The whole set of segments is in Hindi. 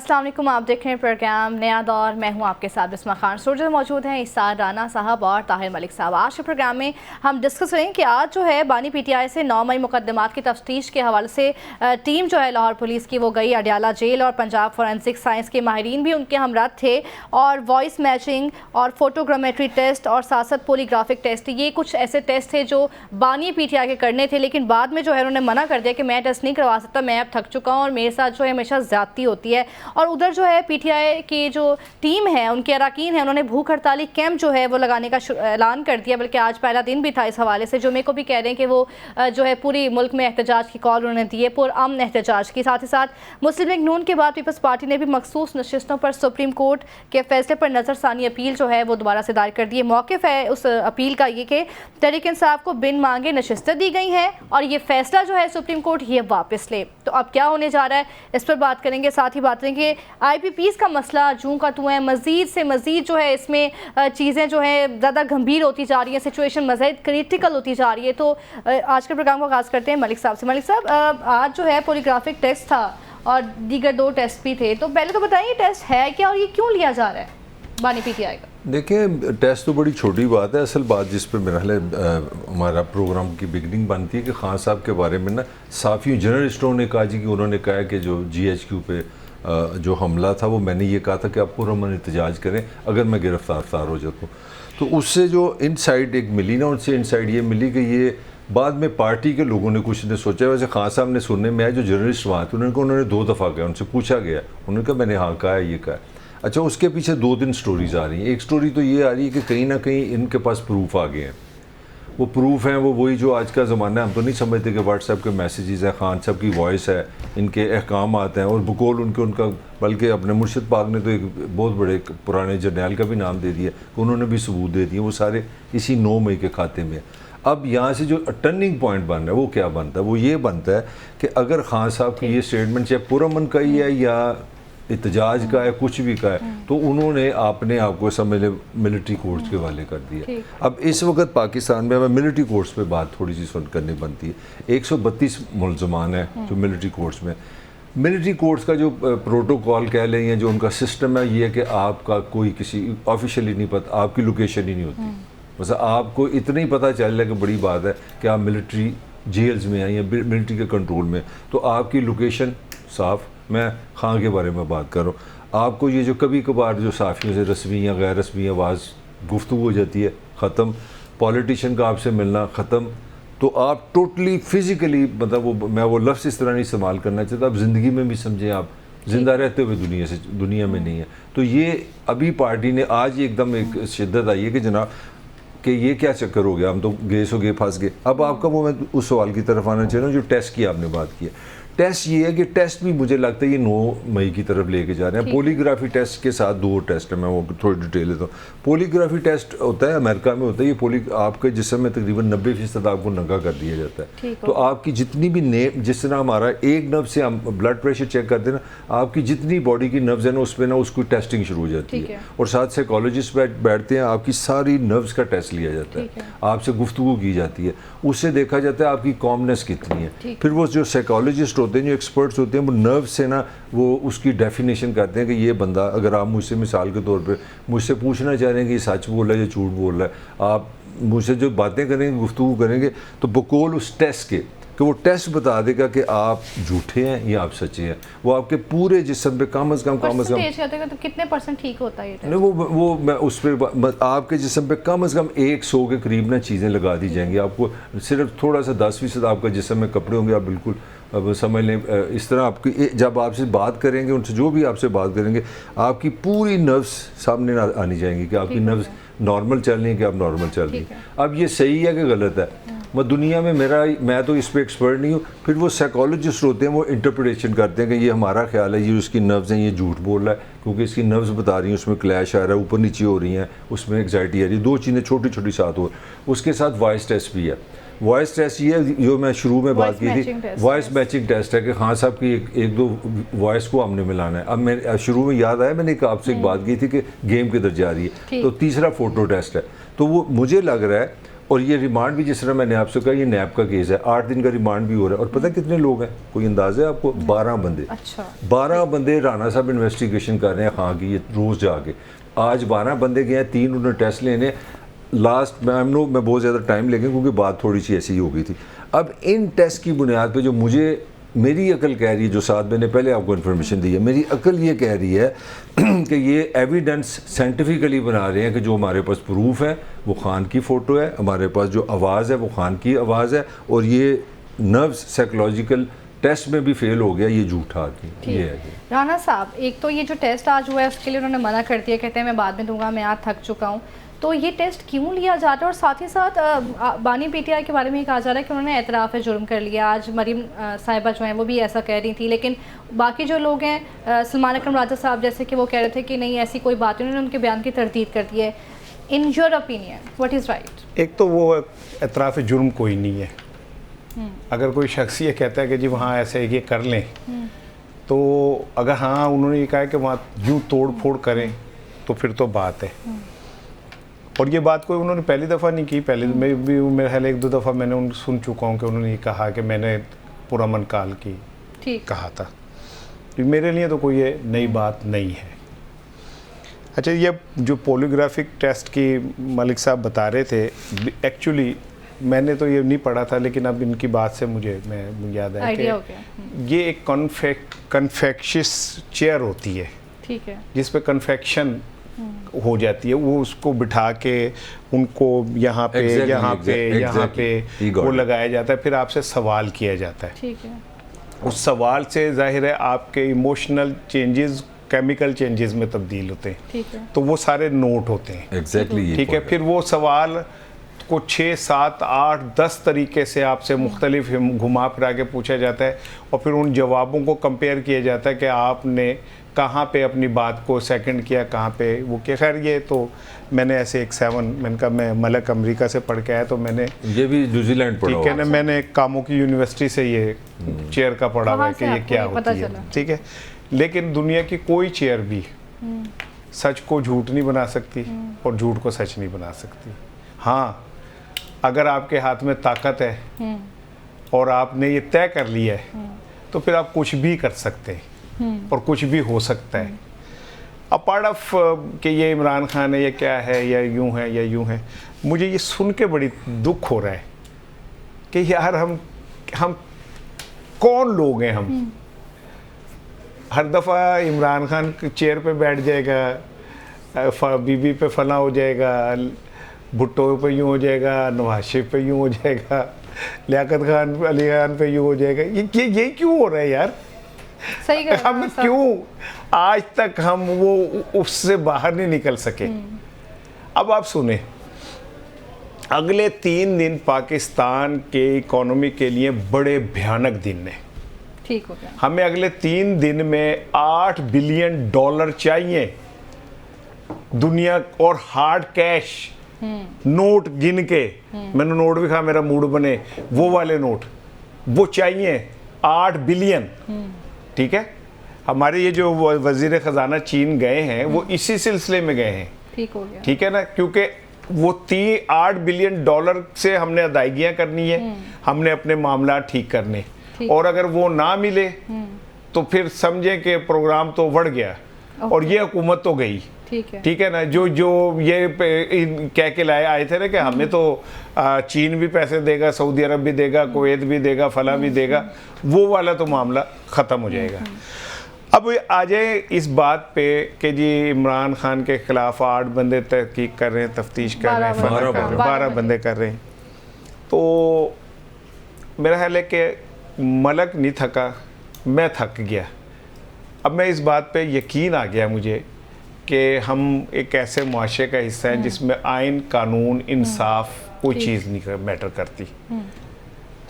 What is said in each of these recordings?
अस्सलाम वालेकुम, आप देख रहे हैं प्रोग्राम नया दौर। मैं हूं आपके साथ बिस्मा खान। स्टूडियो में मौजूद हैं इसार राना साहब और ताहिर मलिक साहब। आज के प्रोग्राम में हम डिस्कस करेंगे कि आज जो है बानी पीटीआई से 9 मई मुकदमात की तफ्तीश के हवाले से टीम जो है लाहौर पुलिस की वो गई अडियाला जेल और पंजाब फोरेंसिक साइंस के माहिरीन भी उनके हमरा थे और वॉइस मैचिंग और फोटोग्रामेट्री टेस्ट और साथ साथ पोलीग्राफिक टेस्ट, ये कुछ ऐसे टेस्ट थे जो बानी पीटीआई के करने थे, लेकिन बाद में जो है उन्होंने मना कर दिया कि मैं टेस्ट नहीं करवा सकता, मैं अब थक चुका हूँ और मेरे साथ जो है हमेशा ज़्यादती होती है। और उधर जो है पीटीआई की जो टीम है, उनके अरकान हैं, उन्होंने भूख हड़ताली कैंप जो है वो लगाने का ऐलान कर दिया, बल्कि आज पहला दिन भी था इस हवाले से। जो मेरे को भी कह रहे हैं कि वो जो है पूरी मुल्क में एहतजाज की कॉल उन्होंने दी है, पुरअमन एहतजाज की। साथ ही साथ मुस्लिम लीग नून के बाद पीपल्स पार्टी ने भी मखसूस नशिस्तों पर सुप्रीम कोर्ट के फैसले पर नज़रसानी अपील जो है वो दोबारा से दायर कर दी है। मौक़िफ़ है उस अपील का ये कि तहरीक इंसाफ को बिन मांगे नशिस्तें दी गई हैं और ये फैसला जो है सुप्रीम कोर्ट ये वापस ले। तो अब क्या होने जा रहा है इस पर बात करेंगे। साथ ही बात करेंगे IPPs का मसला जूं का तू है, मज़ीद से मज़ीद जो है इसमें चीज़ें जो है ज़्यादा गंभीर होती जा रही है, सिचुएशन मज़ीद क्रिटिकल होती जा रही है। तो आज के प्रोग्राम को आगाज़ करते हैं मलिक साहब से। मलिक साहब, आज जो है पोलीग्राफिक टेस्ट था और दीगर 2 टेस्ट भी थे, तो पहले तो बताइए टेस्ट है क्या और ये क्यों लिया जा रहा है बानी पीटीआई का? देखिए, टेस्ट तो बड़ी छोटी बात है। असल बात जिस पर मेरा हमारा प्रोग्राम की बिगनिंग बनती है कि खान साहब के बारे में ना साफ़ी जर्नलिस्टों ने कहा जी कि उन्होंने कहा कि जो GHQ पे जो हमला था वो मैंने ये कहा था कि आप पुरअमन एहतजाज करें अगर मैं गिरफ्तार हो जाता हूँ। तो उससे जो इनसाइड एक मिली ना, उनसे इनसाइड ये मिली कि ये बाद में पार्टी के लोगों ने कुछ ने सोचा। वैसे खान साहब ने सुनने में आया, जो जर्नलिस्ट वहाँ थे उन्होंने 2 दफ़ा कहा, उनसे पूछा गया, उन्होंने कहा मैंने हाँ कहा है, ये कहा है। अच्छा, उसके पीछे 2-3 स्टोरीज़ आ रही हैं। एक स्टोरी तो ये आ रही है कि कहीं ना कहीं इनके पास प्रूफ आ गए हैं। वो प्रूफ हैं वो वही जो आज का ज़माना है। हम तो नहीं समझते कि व्हाट्सएप के मैसेजेस हैं, खान साहब की वॉइस है, इनके अहकाम आते हैं और बकौल उनका बल्कि अपने मुर्शिद पाक ने तो एक बहुत बड़े पुराने जर्नैल का भी नाम दे दिया कि उन्होंने भी सबूत दे दिए। वो सारे इसी 9 मई के खाते में। अब यहाँ से जो टर्निंग पॉइंट बन रहा है वो क्या बनता है? वो ये बनता है कि अगर खान साहब की ये स्टेटमेंट चाहे पुरअमन का ही है या एहतजाज का है, कुछ भी का है, तो उन्होंने अपने आप को समझ मिलिट्री कोर्ट्स के हवाले कर दिया। अब इस वक्त पाकिस्तान में हमें मिलिट्री कोर्ट्स पे बात थोड़ी सी करनी बनती है। 132 मुलजमान है जो मिलिट्री कोर्ट्स में। मिलिट्री कोर्ट्स का जो प्रोटोकॉल कह लें या जो उनका सिस्टम है ये है कि आपका कोई किसी ऑफिशियली नहीं पता, आपकी लोकेशन ही नहीं होती। बस आपको इतना ही पता चल रहा है कि बड़ी बात है कि आप मिलिट्री जेल्स में हैं या मिलिट्री के कंट्रोल में, तो आपकी लोकेशन साफ। मैं खान के बारे में बात कर रहा हूँ। आपको ये जो कभी कभार जो साफ़ियों से रस्मी या गैर रस्मी आवाज़ गुफ्तगू हो जाती है, ख़त्म। पॉलिटिशियन का आपसे मिलना ख़त्म। तो आप टोटली फ़िज़िकली, मतलब वो मैं वो लफ्ज़ इस तरह नहीं इस्तेमाल करना चाहता, आप ज़िंदगी में भी समझें आप ज़िंदा रहते हुए दुनिया में नहीं है। तो ये अभी पार्टी ने आज एकदम एक शिद्दत आई है कि जनाब कि ये क्या चक्कर हो गया, हम तो गए फंस गए। अब आपका वो मैं उस सवाल की तरफ आना चाह रहा हूँ जो टेस्ट की आपने बात की है। टेस्ट ये है कि टेस्ट भी मुझे लगता है ये 9 मई की तरफ लेके जा रहे हैं। पोलीग्राफी टेस्ट के साथ 2 टेस्ट है, मैं वो थोड़ी डिटेल लेता हूँ। पोलीग्राफी टेस्ट होता है अमेरिका में होता है, ये आपके जिस्म में तकरीबन 90% आपको नंगा कर दिया जाता है। तो आपकी जितनी भी जिस तरह हमारा एक नर्व से हम ब्लड प्रेशर चेक करते हैं ना, आपकी जितनी बॉडी की नर्व्स है ना उस पर ना उसकी टेस्टिंग शुरू हो जाती है और साथ साइकोलॉजिस्ट बैठते हैं, आपकी सारी नर्व्स का टेस्ट लिया जाता है, आपसे गुफ्तगू की जाती है, उससे देखा जाता है आपकी कॉमनेस कितनी है। फिर वो जो साइकोलॉजिस्ट होते हैं, जो एक्सपर्ट्स होते हैं, वो नर्व से ना वो उसकी डेफिनेशन करते हैं कि ये बंदा, अगर आप मुझसे मिसाल के तौर पे मुझसे पूछना चाह रहे हैं कि ये सच बोल रहा है या झूठ बोल रहा है, आप मुझसे जो बातें करेंगे, गुफ्तगू करेंगे, तो बकौल उस टेस्ट के कि वो टेस्ट बता देगा कि आप झूठे हैं या आप सच्चे हैं। वो आपके पूरे जिस्म पे कम अज़ कम तो कितने % ठीक होता है नहीं, वो मैं उस पर आपके जिस्म पे कम अज़ कम 100 के करीब ना चीज़ें लगा दी जाएंगी। आपको सिर्फ थोड़ा सा 10% आपका जिस्म में कपड़े होंगे, आप बिल्कुल अब समझ लें। इस तरह आपकी जब आपसे बात करेंगे, उनसे जो भी आपसे बात करेंगे, आपकी पूरी नर्व्स सामने आनी जाएंगी कि आपकी नर्व्स नॉर्मल चल रही हैं कि आप नॉर्मल चल रही हैं। अब ये सही है कि गलत है, मैं दुनिया में मैं तो इस पर एक्सपर्ट नहीं हूँ। फिर वो साइकोलॉजिस्ट होते हैं, वो इंटरप्रिटेशन करते हैं कि ये हमारा ख्याल है, ये उसकी नर्व्स हैं, ये झूठ बोल रहा है क्योंकि इसकी नर्व्स बता रही हैं उसमें क्लैश आ रहा है, ऊपर नीचे हो रही हैं, उसमें एग्जाइटी आ रही है। 2 चीज़ें छोटी छोटी साथ हो। उसके साथ वॉइस टेस्ट भी है। वॉइस टेस्ट ये जो मैं शुरू में बात की थी, वॉइस मैचिंग टेस्ट है कि खान साहब की एक 2 वॉइस को हमने मिलाना है। अब मैं शुरू में याद आया, मैंने आपसे एक बात की थी कि गेम किधर जा रही है। तो तीसरा फ़ोटो टेस्ट है। तो वो मुझे लग रहा है और ये रिमांड भी जिस तरह मैंने आपसे कहा, ये नैब का केस है, 8 दिन का रिमांड भी हो रहा है। और पता कितने लोग हैं, कोई अंदाज़ा है आपको? 12 बंदे। अच्छा, 12 बंदे राना साहब इन्वेस्टिगेशन कर रहे हैं खां की, ये रोज़ जाके। आज 12 बंदे गए हैं, 3 उन्होंने टेस्ट लेने। लास्ट मैं बहुत ज़्यादा टाइम लेंगे क्योंकि बात थोड़ी सी ऐसी ही हो गई थी। अब इन टेस्ट की बुनियाद पे जो मेरी अकल कह रही है, जो साथ मैंने पहले आपको इन्फॉर्मेशन दी है, मेरी अकल ये कह रही है कि ये एविडेंस साइंटिफिकली बना रहे हैं कि जो हमारे पास प्रूफ है वो खान की फ़ोटो है, हमारे पास जो आवाज़ है वो खान की आवाज़ है, और ये नर्व्स साइकोलॉजिकल टेस्ट में भी फेल हो गया, ये झूठा आदमी। ये है राना साहब, एक तो ये जो टेस्ट आज हुआ है उसके लिए उन्होंने मना कर दिया, कहते हैं मैं बाद में दूंगा, मैं आज थक चुका हूँ। तो ये टेस्ट क्यों लिया जाता है? और साथ ही साथ बानी पीटीआई के बारे में ये कहा जा रहा है कि उन्होंने एतराफ़ जुर्म कर लिया। आज मरीम साहिबा जो हैं वो भी ऐसा कह रही थी, लेकिन बाकी जो लोग हैं, सलमान अकरम राजा साहब जैसे कि वो कह रहे थे कि नहीं ऐसी कोई बात नहीं, उन्होंने उनके बयान की तरदीद कर दी है। In your opinion what is right? एक तो वो एतराफ़ जुर्म कोई नहीं है। अगर कोई शख्स ये कहता है कि जी वहाँ ऐसे ये कर लें, तो अगर हाँ उन्होंने ये कहा है कि वहाँ यूँ तोड़ फोड़ करें तो फिर तो बात है। और ये बात कोई उन्होंने पहली दफ़ा नहीं की, पहले मैं भी मेरे ख्याल 1-2 दफ़ा मैंने सुन चुका हूँ कि उन्होंने ये कहा कि मैंने पुरअमन काल की कहा था। मेरे लिए तो कोई ये नई बात नहीं है। अच्छा, ये जो पोलियोग्राफिक टेस्ट की मलिक साहब बता रहे थे, एक्चुअली मैंने तो ये नहीं पढ़ा था, लेकिन अब इनकी बात से मुझे याद है कि ये एक कन्फेक्शियस चेयर होती है, ठीक है, जिस पे कन्फेक्शन हो जाती है। वो उसको बिठा के उनको यहाँ पे यहाँ पे वो लगाया जाता है, फिर आपसे सवाल किया जाता है। ठीक है। उस सवाल से जाहिर है आपके इमोशनल चेंजेस केमिकल चेंजेस में तब्दील होते हैं। ठीक है। तो वो सारे नोट होते हैं। एग्जैक्टली। ठीक है। फिर वो सवाल को 6, 7, 8, 10 तरीके से आपसे मुख्तलिफ घुमा फिरा के पूछा जाता है, और फिर उन जवाबों को कंपेयर किया जाता है कि आपने कहाँ पे अपनी बात को सेकंड किया, कहाँ पे वो किया। खैर ये तो मैंने ऐसे एक 7 मैंने कहा, मैं मलक अमेरिका से पढ़ के आया, तो मैंने ये भी न्यूजीलैंड पढ़ा, ठीक है ना, मैंने कामों की यूनिवर्सिटी से ये चेयर का पढ़ा हुआ है कि ये क्या होती है। ठीक है। लेकिन दुनिया की कोई चेयर भी सच को झूठ नहीं बना सकती और झूठ को सच नहीं बना सकती। हाँ, अगर आपके हाथ में ताकत है और आपने ये तय कर लिया है तो फिर आप कुछ भी कर सकते हैं और कुछ भी हो सकता है। अब पार्ट ऑफ कि ये इमरान खान है, ये क्या है, या यूं है या यूं है, मुझे ये सुन के बड़ी दुख हो रहा है कि यार हम कौन लोग हैं। हम हर दफ़ा इमरान खान चेयर पे बैठ जाएगा, बीबी पे फला हो जाएगा, भुट्टो पे यूँ हो जाएगा, नवाज शरीफ पे यूँ हो जाएगा, लियाकत खान अली खान पे यूँ हो जाएगा। ये क्यों हो रहा है यार? सही कह हम क्यों आज तक हम वो उससे बाहर नहीं निकल सके। अब आप सुने, अगले 3 दिन पाकिस्तान के इकोनॉमी के लिए बड़े भयानक दिन हैं। ठीक हो गया। हमें अगले 3 दिन में $8 बिलियन चाहिए दुनिया, और हार्ड कैश नोट गिन के, मैंने नोट भी कहा मेरा मूड बने, वो वाले नोट वो चाहिए 8 बिलियन। ठीक है। हमारे ये जो वजीर खजाना चीन गए हैं वो इसी सिलसिले में गए हैं। ठीक हो गया। ठीक है ना, क्योंकि वो $8 बिलियन से हमने अदायगियां करनी है, हमने अपने मामला ठीक करने, और अगर वो ना मिले तो फिर समझे कि प्रोग्राम तो बढ़ गया और ये हुकूमत तो गई। ठीक है ना। जो ये कह के आए थे ना कि हमें तो चीन भी पैसे देगा, सऊदी अरब भी देगा, कुवैत भी देगा, फला भी देगा, वो वाला तो मामला ख़त्म हो जाएगा। अब आ जाए इस बात पे कि जी इमरान खान के खिलाफ 8 बंदे तहकीक कर रहे हैं, तफ्तीश कर रहे हैं, 12 बंदे कर रहे हैं। तो मेरा ख्याल है कि मलक नहीं थका, मैं थक गया। अब मैं इस बात पे यकीन आ गया मुझे कि हम एक ऐसे मुआशरे का हिस्सा है जिसमें आइन, कानून, इंसाफ कोई चीज़ नहीं मैटर करती।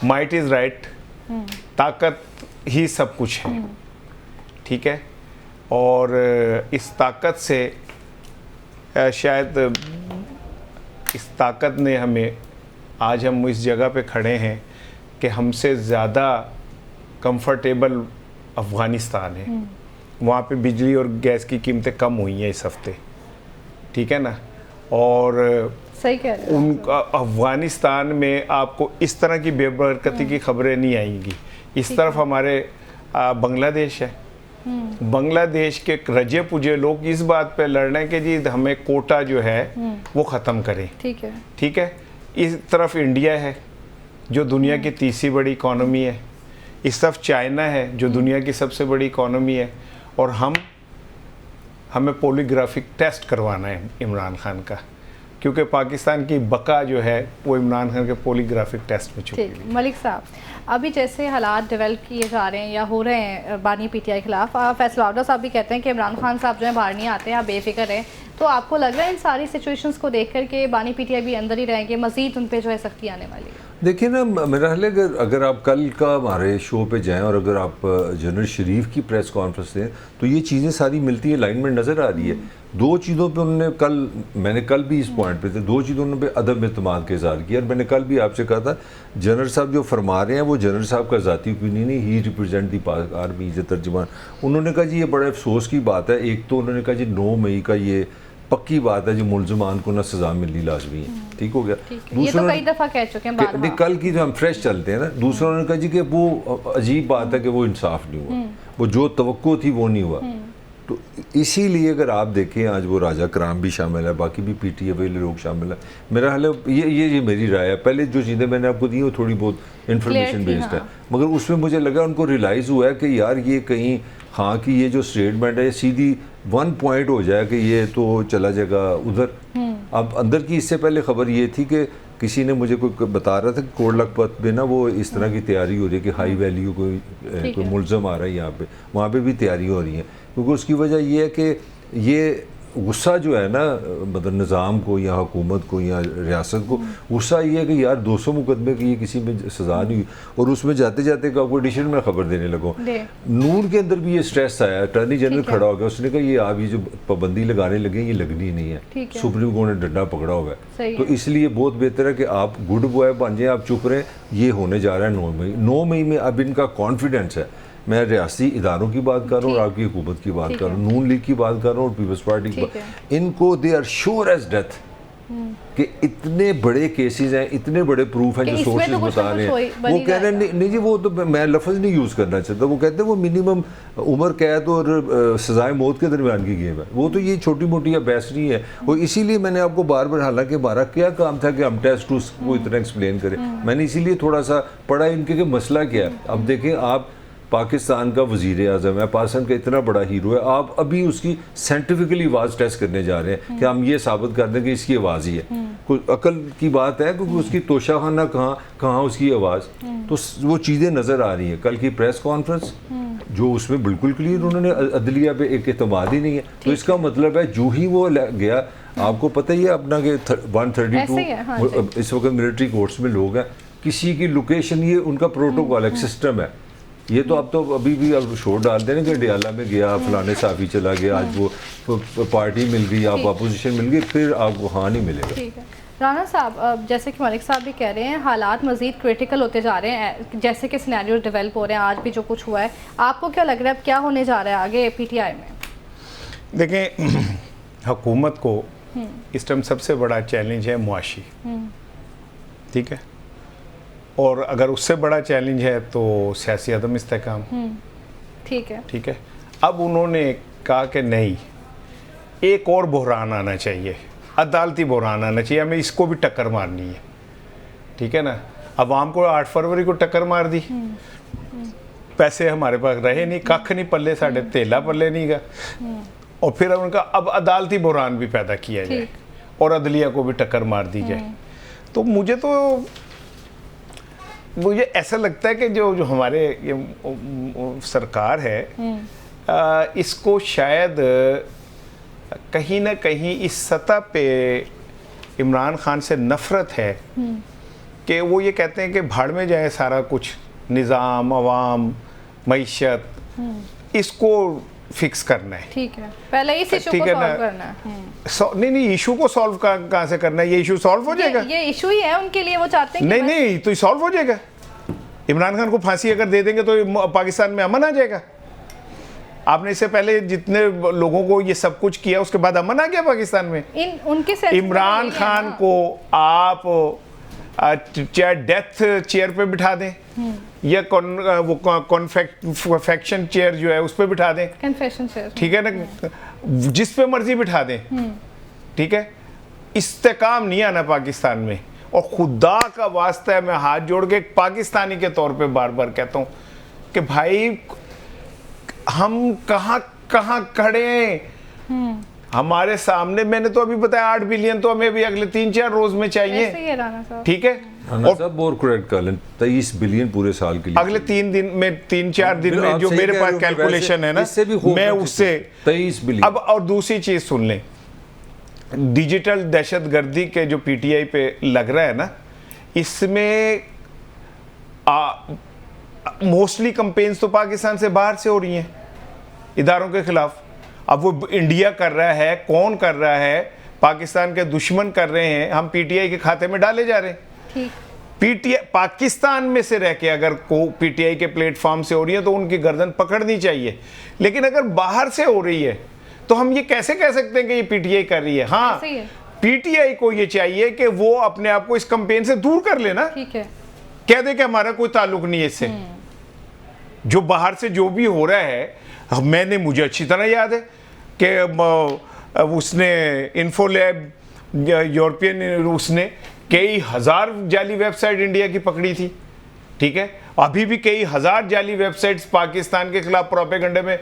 माइट इज़ राइट, ताकत ही सब कुछ है। ठीक है। और इस ताकत से शायद इस ताकत ने हमें, आज हम इस जगह पे खड़े हैं कि हमसे ज़्यादा कंफर्टेबल अफ़गानिस्तान है। वहाँ पे बिजली और गैस की कीमतें कम हुई हैं इस हफ्ते। ठीक है ना। और सही कह रहे हैं उनका अफगानिस्तान में आपको इस तरह की बेबरकती की खबरें नहीं आएंगी। इस तरफ हमारे बांग्लादेश है, बांग्लादेश के रजे पुजे लोग इस बात पे लड़ रहे हैं कि जी हमें कोटा जो है वो ख़त्म करें। ठीक है, ठीक है। इस तरफ इंडिया है जो दुनिया की तीसरी बड़ी इकॉनमी है, इस तरफ चाइना है जो दुनिया की सबसे बड़ी इकॉनमी है, और हमें पॉलीग्राफिक टेस्ट करवाना है इमरान खान का, क्योंकि पाकिस्तान की बका जो है वो इमरान खान के पॉलीग्राफिक टेस्ट में छुपी हुई है। मलिक साहब, अभी जैसे हालात डेवलप किए जा रहे हैं या हो रहे हैं बानी पीटीआई के खिलाफ, फैसल लावडा साहब भी कहते हैं कि इमरान खान साहब जो है बाहर नहीं आते हैं, आप बेफिक्र हैं, तो आपको लग रहा है इन सारी सिचुएशंस को देख कर के बानी पीटीआई भी अंदर ही रहेंगे, मजीद उन पे जो है सख्ती आने वाली है? देखिए ना, मेरा ख्याल है अगर आप कल का हमारे शो पे जाएं और अगर आप जनरल शरीफ की प्रेस कॉन्फ्रेंस दें तो ये चीज़ें सारी मिलती है, लाइन में नज़र आ रही है। दो चीज़ों पे उन्होंने मैंने कल भी इस पॉइंट पे थे, दो चीज़ों उन्होंने अदम एतमाद का इज़हार किया। और मैंने कल भी आपसे कहा था, जनरल साहब जो फरमा रहे हैं वो जनरल साहब का ज़ाती ओपिनियन नहीं, he represent the army as a तर्जुमान। उन्होंने कहा जी ये बड़ा अफसोस की बात है, एक तो उन्होंने कहा जी 9 मई का ये पक्की बात है जो मुलजमान को ना सज़ा मिलनी लाजमी है। ठीक हो गया। ये तो कई दफ़ा कह चुके हैं, कल की जो हम फ्रेश चलते हैं ना। दूसरा उन्होंने कहा जी कि वो अजीब बात है कि वो इंसाफ नहीं हुआ, वो जो तवक्को थी वो नहीं हुआ। तो इसीलिए अगर आप देखें आज वो राजा कराम भी शामिल है, बाकी भी पीटीआई वाले लोग शामिल है। मेरा हाल है ये मेरी राय है। पहले जो चीज़ें मैंने आपको दी वो थोड़ी बहुत इन्फॉर्मेशन बेस्ड है, मगर उसमें मुझे लगा उनको रियलाइज़ हुआ है कि यार ये कहीं हाँ कि ये जो स्टेटमेंट है सीधी 1 पॉइंट हो जाए कि ये तो चला जाएगा उधर। अब अंदर की इससे पहले खबर ये थी कि किसी ने मुझे कोई बता रहा था कि कोट लखपत में ना वो इस तरह की तैयारी हो रही है कि हाई वैल्यू कोई मुलजम आ रहा है यहाँ पे, वहाँ पे भी तैयारी हो रही है। क्योंकि उसकी वजह ये है कि ये गुस्सा जो है ना, मतलब निज़ाम को या हुकूमत को या रियासत को गुस्सा ये है कि यार 200 मुकदमे की ये किसी में सज़ा नहीं हुई। और उसमें जाते जाते आपको एडिशन में ख़बर देने लगो, नून के अंदर भी ये स्ट्रेस आया, अटॉर्नी जनरल खड़ा हो गया, उसने कहा ये आप ये जो पाबंदी लगाने लगे ये लगनी नहीं है, सुप्रीम कोर्ट ने डंडा पकड़ा हुआ है। तो इसलिए बहुत बेहतर है कि आप गुड बॉय बन जाए, आप चुप रहें। ये होने जा रहा है 9 मई। 9 मई में अब इनका कॉन्फिडेंस है। मैं रियासी इदारों की बात कर रहा हूँ और आपकी हुकूमत की बात कर रहा हूँ, नून लीग की बात कर रहा हूँ और पीपल्स पार्टी की बात। इनको they are sure as death कि इतने बड़े केसेस हैं, इतने बड़े प्रूफ हैं जो सोर्सेज बता रहे हैं। वो कह रहे हैं नहीं जी, वो तो मैं लफ्ज़ नहीं यूज़ करना चाहता, वो कहते हैं वो मिनिमम उम्र कैद और सजाए मौत के दरमियान की गेम है। वो तो ये छोटी मोटी बहस नहीं है। और इसीलिए मैंने आपको बार बार, हालांकि हमारा क्या काम था कि हम टेस्ट को इतना एक्सप्लेन करें, मैंने इसीलिए थोड़ा सा पढ़ा इनके कि मसला क्या है। अब देखें, आप पाकिस्तान का वज़ीर आज़म है, पाकिस्तान का इतना बड़ा हीरो है, आप अभी उसकी साइंटिफिकली आवाज़ टेस्ट करने जा रहे हैं कि हम ये साबित कर दें कि इसकी आवाज़ ही है। कोई अकल की बात है, क्योंकि उसकी तोशाखाना कहाँ उसकी आवाज़, तो वो चीज़ें नज़र आ रही हैं। कल की प्रेस कॉन्फ्रेंस जो उसमें बिल्कुल क्लियर उन्होंने अदलिया पे एक एतमाद ही नहीं है। तो इसका मतलब है जो ही वो गया, आपको पता ही है अपना कि 132 इस वक्त मिलिट्री कोर्ट्स में लोग हैं, किसी की लोकेशन, ये उनका प्रोटोकॉल है, सिस्टम है। ये तो अब तो अभी भी अब शोर डाल देने कि डियाला में गया, फलाने साफी चला गया, आज वो पार्टी मिल गई, आप अपोजिशन मिल गई, फिर आपको हाँ नहीं मिलेगा। ठीक है राना साहब, जैसे कि मलिक साहब भी कह रहे हैं, हालात मज़ीद क्रिटिकल होते जा रहे हैं, जैसे कि सिनेरियो डेवलप हो रहे हैं, आज भी जो कुछ हुआ है, आपको क्या लग रहा है अब क्या होने जा रहा है आगे पीटीआई में? देखें, हुकूमत को इस टाइम सबसे बड़ा चैलेंज है मुआशी, ठीक है, और अगर उससे बड़ा चैलेंज है तो सियासी अदम इस्तेकाम। ठीक है, ठीक है। अब उन्होंने कहा कि नहीं, एक और बहरान आना चाहिए, अदालती बहरान आना चाहिए, हमें इसको भी टक्कर मारनी है। ठीक है ना। अवाम को 8 फरवरी को टक्कर मार दी, पैसे हमारे पास रहे नहीं, कख नहीं पल्ले, साढ़े तेला पल्ले नहीं का, और फिर उनका अब अदालती बहरान भी पैदा किया जाए और अदलिया को भी टक्कर मार दी जाए। तो मुझे ऐसा लगता है कि जो हमारे ये सरकार है, इसको शायद कहीं ना कहीं इस सतह पे इमरान खान से नफ़रत है कि वो ये कहते हैं कि भाड़ में जाए सारा कुछ, निज़ाम, अवाम, मईशत, इसको फिक्स करना है। ठीक है, पहले इस इशू को सॉल्व करना है। नहीं, इशू को सॉल्व कहाँ से करना है? ये इशू सॉल्व हो जाएगा? ये इशू ही है उनके लिए, वो चाहते हैं नहीं तो ये सॉल्व हो जाएगा। इमरान खान को फांसी अगर दे देंगे तो पाकिस्तान में अमन आ जाएगा। आपने इससे पहले जितने लोगों को ये सब कुछ किया उसके बाद अमन आ गया पाकिस्तान में? उनके इमरान खान को आप चाहे डेथ चेयर पे बिठा दें या कॉन्फेक्शन चेयर जो है उस पे बिठा दें, कन्फेशन चेयर, ठीक है ना, जिस पे मर्जी बिठा दें, ठीक है, इस्तेकाम नहीं आना पाकिस्तान में। और खुदा का वास्ता है, मैं हाथ जोड़ के एक पाकिस्तानी के तौर पे बार बार कहता हूं कि भाई हम कहां खड़े हैं। हमारे सामने, मैंने तो अभी बताया 8 बिलियन तो हमें अभी अगले 3-4 रोज में चाहिए, ठीक है। और करेक्ट कर लें 23 बिलियन पूरे साल के लिए, अगले 3-4 दिन में जो मेरे पास कैलकुलेशन है ना, मैं उससे 23 बिलियन। अब और दूसरी चीज सुन लें, डिजिटल दहशतगर्दी के जो पीटीआई पे लग रहा है ना, इसमें मोस्टली कंपेन्स तो पाकिस्तान से बाहर से हो रही हैं इदारों के खिलाफ। अब वो इंडिया कर रहा है, कौन कर रहा है, पाकिस्तान के दुश्मन कर रहे हैं, हम पीटीआई के खाते में डाले जा रहे हैं। पीटीआई पाकिस्तान में से रह के अगर को पीटीआई के प्लेटफॉर्म से हो रही है तो उनकी गर्दन पकड़नी चाहिए, लेकिन अगर बाहर से हो रही है तो हम ये कैसे कह सकते हैं कि ये पीटीआई कर रही है? हाँ, पीटीआई को ये चाहिए कि वो अपने आप को इस कैंपेन से दूर कर लेना, ठीक है, कह दे कि हमारा कोई ताल्लुक नहीं है इससे। जो बाहर से जो भी हो रहा है, मुझे अच्छी तरह याद है कि उसने इन्फोलैब यूरोपियन उसने कई हजार जाली वेबसाइट इंडिया की पकड़ी थी, ठीक है। अभी भी कई हजार जाली वेबसाइट्स पाकिस्तान के खिलाफ प्रोपेगेंडे में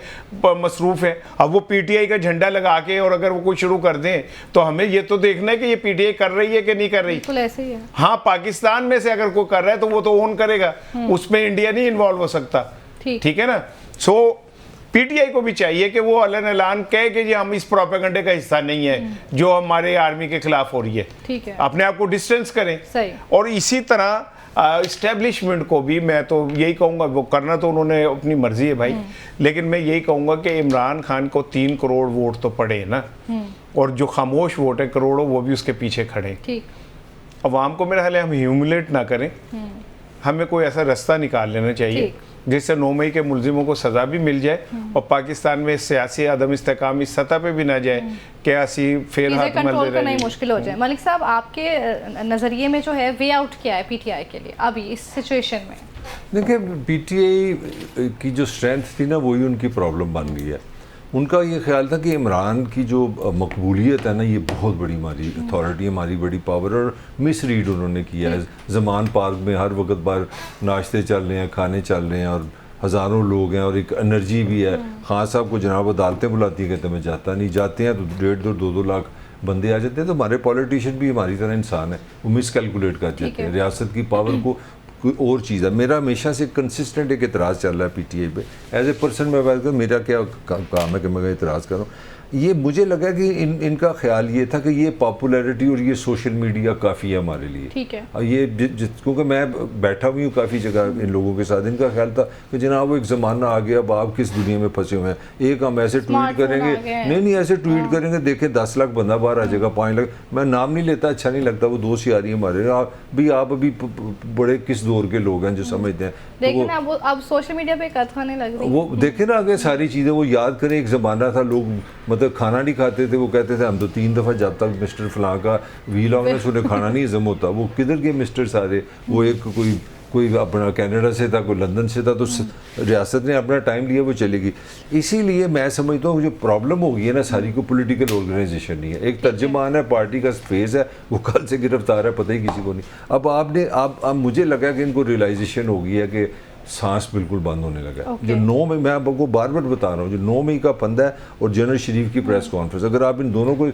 मसरूफ है। अब वो पीटीआई का झंडा लगा के और अगर वो कोई शुरू कर दें तो हमें ये तो देखना है कि ये पीटीआई कर रही है कि नहीं कर रही। बिल्कुल ऐसे ही है। हाँ, पाकिस्तान में से अगर कोई कर रहा है तो वो तो ओन करेगा, उसमें इंडिया नहीं इन्वॉल्व हो सकता, ठीक है ना। सो पीटीआई को भी चाहिए कि वो ऐलान कहे कि जी हम इस प्रोपेगेंडे का हिस्सा नहीं है जो हमारे आर्मी के खिलाफ हो रही है, ठीक है, अपने आप को डिस्टेंस करें। सही। और इसी तरह इस्टेब्लिशमेंट को भी मैं तो यही कहूँगा, वो करना तो उन्होंने अपनी मर्जी है भाई, लेकिन मैं यही कहूँगा कि इमरान खान को 3 करोड़ वोट तो पड़े ना, और जो खामोश वोट है करोड़ों, वो भी उसके पीछे खड़े। अवाम को मेरा ख्याल है हम ह्यूमिलेट ना करें, हमें कोई ऐसा रास्ता निकाल लेना चाहिए जिससे 9 मई के मुलजिमों को सज़ा भी मिल जाए और पाकिस्तान में सियासी अदम इस्तेकाम इस सतह पे भी ना जाए कि ऐसी फेर हाथ कंट्रोल करना ही मुश्किल हो जाए। मलिक साहब, आपके नज़रिए में जो है वे आउट क्या है पीटीआई के लिए अभी इस सिचुएशन में? देखिए, पीटीआई की जो स्ट्रेंथ थी ना, वही उनकी प्रॉब्लम बन गई है। उनका ये ख्याल था कि इमरान की जो मकबूलियत है ना, ये बहुत बड़ी हमारी अथॉरिटी, हमारी बड़ी पावर, और मिसरीड उन्होंने किया है। ज़मान पार्क में हर वक्त बार नाश्ते चल रहे हैं, खाने चल रहे हैं, और हज़ारों लोग हैं, और एक एनर्जी भी है। खान साहब को जनाब अदालतें बुलाती हैं, कहते मैं जाता नहीं, जाते हैं तो 1.5-2 लाख बंदे आ जाते हैं। तो हमारे पॉलिटिशियन भी हमारी तरह इंसान है, वो मिसकैलकुलेट कर जाते हैं रियासत की पावर को। कोई और चीज़ है। मेरा हमेशा से कंसिस्टेंट एक इतराज़ चल रहा है पीटीआई पे। एज ए पर्सन मैं बात करूँ, मेरा क्या काम है कि मैं इतराज़ करूँ। ये मुझे लगा कि इनका ख्याल ये था कि ये पॉपुलैरिटी और ये सोशल मीडिया काफ़ी है हमारे लिए, ठीक है। और ये क्योंकि मैं बैठा हुई हूँ काफ़ी जगह इन लोगों के साथ, इनका ख्याल था कि जनाब वो एक ज़माना आ गया, अब आप किस दुनिया में फंसे हुए हैं। एक हम ऐसे ट्वीट करेंगे, नहीं ऐसे ट्वीट करेंगे, देखें 10 लाख बंदा बाहर आ जाएगा, 5 लाख। मैं नाम नहीं लेता, अच्छा नहीं लगता, वो दोस्त यारी हमारे। आप अभी बड़े किस दौर के लोग हैं जो समझते हैं। देखिए ना, वो अब सोशल मीडिया पे कथा नहीं लग रही। वो देखे ना आगे सारी चीज़ें, वो याद करें एक ज़माना था, लोग मतलब खाना नहीं खाते थे, वो कहते थे हम तो 3 दफ़ा जब तक मिस्टर फलां का वीलॉग में सुने खाना नहीं हज़म होता। वो किधर के मिस्टर सारे, वो एक कोई अपना कनाडा से था, कोई लंदन से था, तो रियासत ने अपना टाइम लिया, वो चलेगी। इसीलिए मैं समझता हूँ जो प्रॉब्लम हो गई है ना सारी को, पॉलिटिकल ऑर्गेनाइजेशन नहीं है। एक तर्जुमान है, पार्टी का फेज़ है, वो कल से गिरफ्तार है, पता ही किसी को नहीं। अब मुझे लगा कि इनको रियलाइजेशन हो गई है कि सांस बिल्कुल बंद होने लगा है। जो 9 मई, मैं आपको बार बार बता रहा हूँ, जो 9 मई का फंदा है और जनरल शरीफ की प्रेस कॉन्फ्रेंस, अगर आप इन दोनों को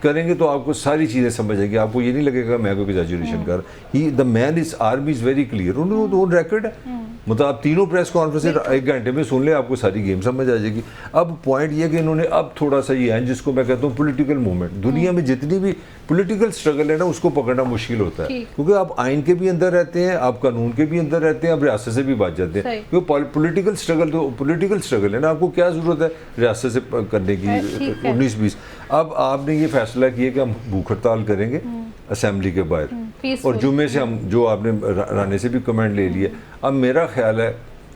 करेंगे तो आपको सारी चीज़ें समझ आएगी। आपको ये नहीं लगेगा मैं कोई एग्जैजरेशन कर। He the man is army is very clear, उन्होंने रिकॉर्ड है। मतलब आप तीनों प्रेस कॉन्फ्रेंस 1 घंटे में सुन ले, आपको सारी गेम समझ आ जाएगी। अब पॉइंट ये कि इन्होंने अब थोड़ा सा ये है जिसको मैं कहता हूँ पॉलिटिकल मूवमेंट। दुनिया में जितनी भी पॉलिटिकल स्ट्रगल है ना, उसको पकड़ना मुश्किल होता है, क्योंकि आप आइन के भी अंदर रहते हैं, आप कानून के भी अंदर रहते हैं, आप रियासत से भी बच जाते हैं। क्योंकि पॉलिटिकल स्ट्रगल है ना, आपको क्या ज़रूरत है रियासत से करने की 19-20। अब आपने ये फैसला किया कि हम भूख हड़ताल करेंगे असेंबली के बाहर, और जुम्मे से हम, जो आपने राने से भी कमेंट ले लिया। अब मेरा ख्याल है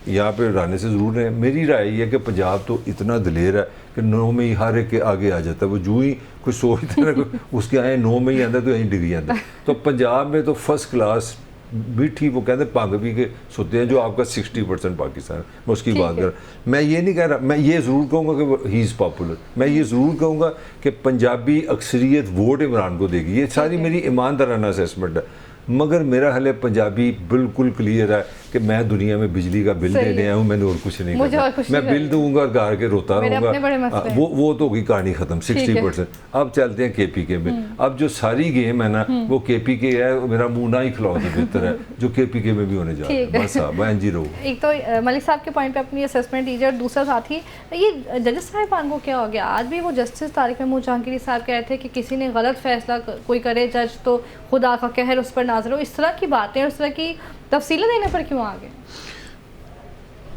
यहाँ पे रहने से ज़रूर है। मेरी राय ये है कि पंजाब तो इतना दलेर है कि 9 में ही हर एक के आगे आ जाता है। वो जो ही कुछ सोचते ना उसके आए 9 में ही आता तो यहीं डिग्री आता। तो पंजाब में तो फर्स्ट क्लास भी ठीक, वो कहते हैं पाग पी के सोते हैं, जो आपका 60% पाकिस्तान, मैं उसकी बात कर। मैं ये नहीं कह रहा, मैं ये ज़रूर कहूँगा कि ही इज़ पॉपुलर। मैं ये ज़रूर कहूँगा कि पंजाबी अक्सरियत वोट इमरान को देगी। ये सारी मेरी ईमानदाराना असेसमेंट है। मगर मेरा हाल है पंजाबी बिल्कुल क्लियर है कि मैं दुनिया में बिजली का बिल देने आया हूँ, मैंने और कुछ नहीं करना। मैं बिल दूंगा और गार के रोता रहूँगा, वो तो होगी कहानी ख़त्म। 60%। अब चलते हैं KPK में। अब जो सारी गेम है ना वो KPK है, मेरा मुंह ना ही खिलाओ तो बेहतर है, जो KPK में भी होने जा रहा है। बस आप एनजी रहो। एक तो मलिक साहब के पॉइंट पे अपनी असेसमेंट दीजिए, और दूसरा साथी ये जजेस साहिबान को क्या हो गया। आज भी वो जस्टिस तारिक महमूद जहांगीरी साहब कह रहे थे कि किसी ने गलत फैसला कोई करे जज तो खुदा का कहर उस पर नाज़िर हो। इस तरह की बातें और इस तरह की तफसीलें देने पर क्यों आ गए?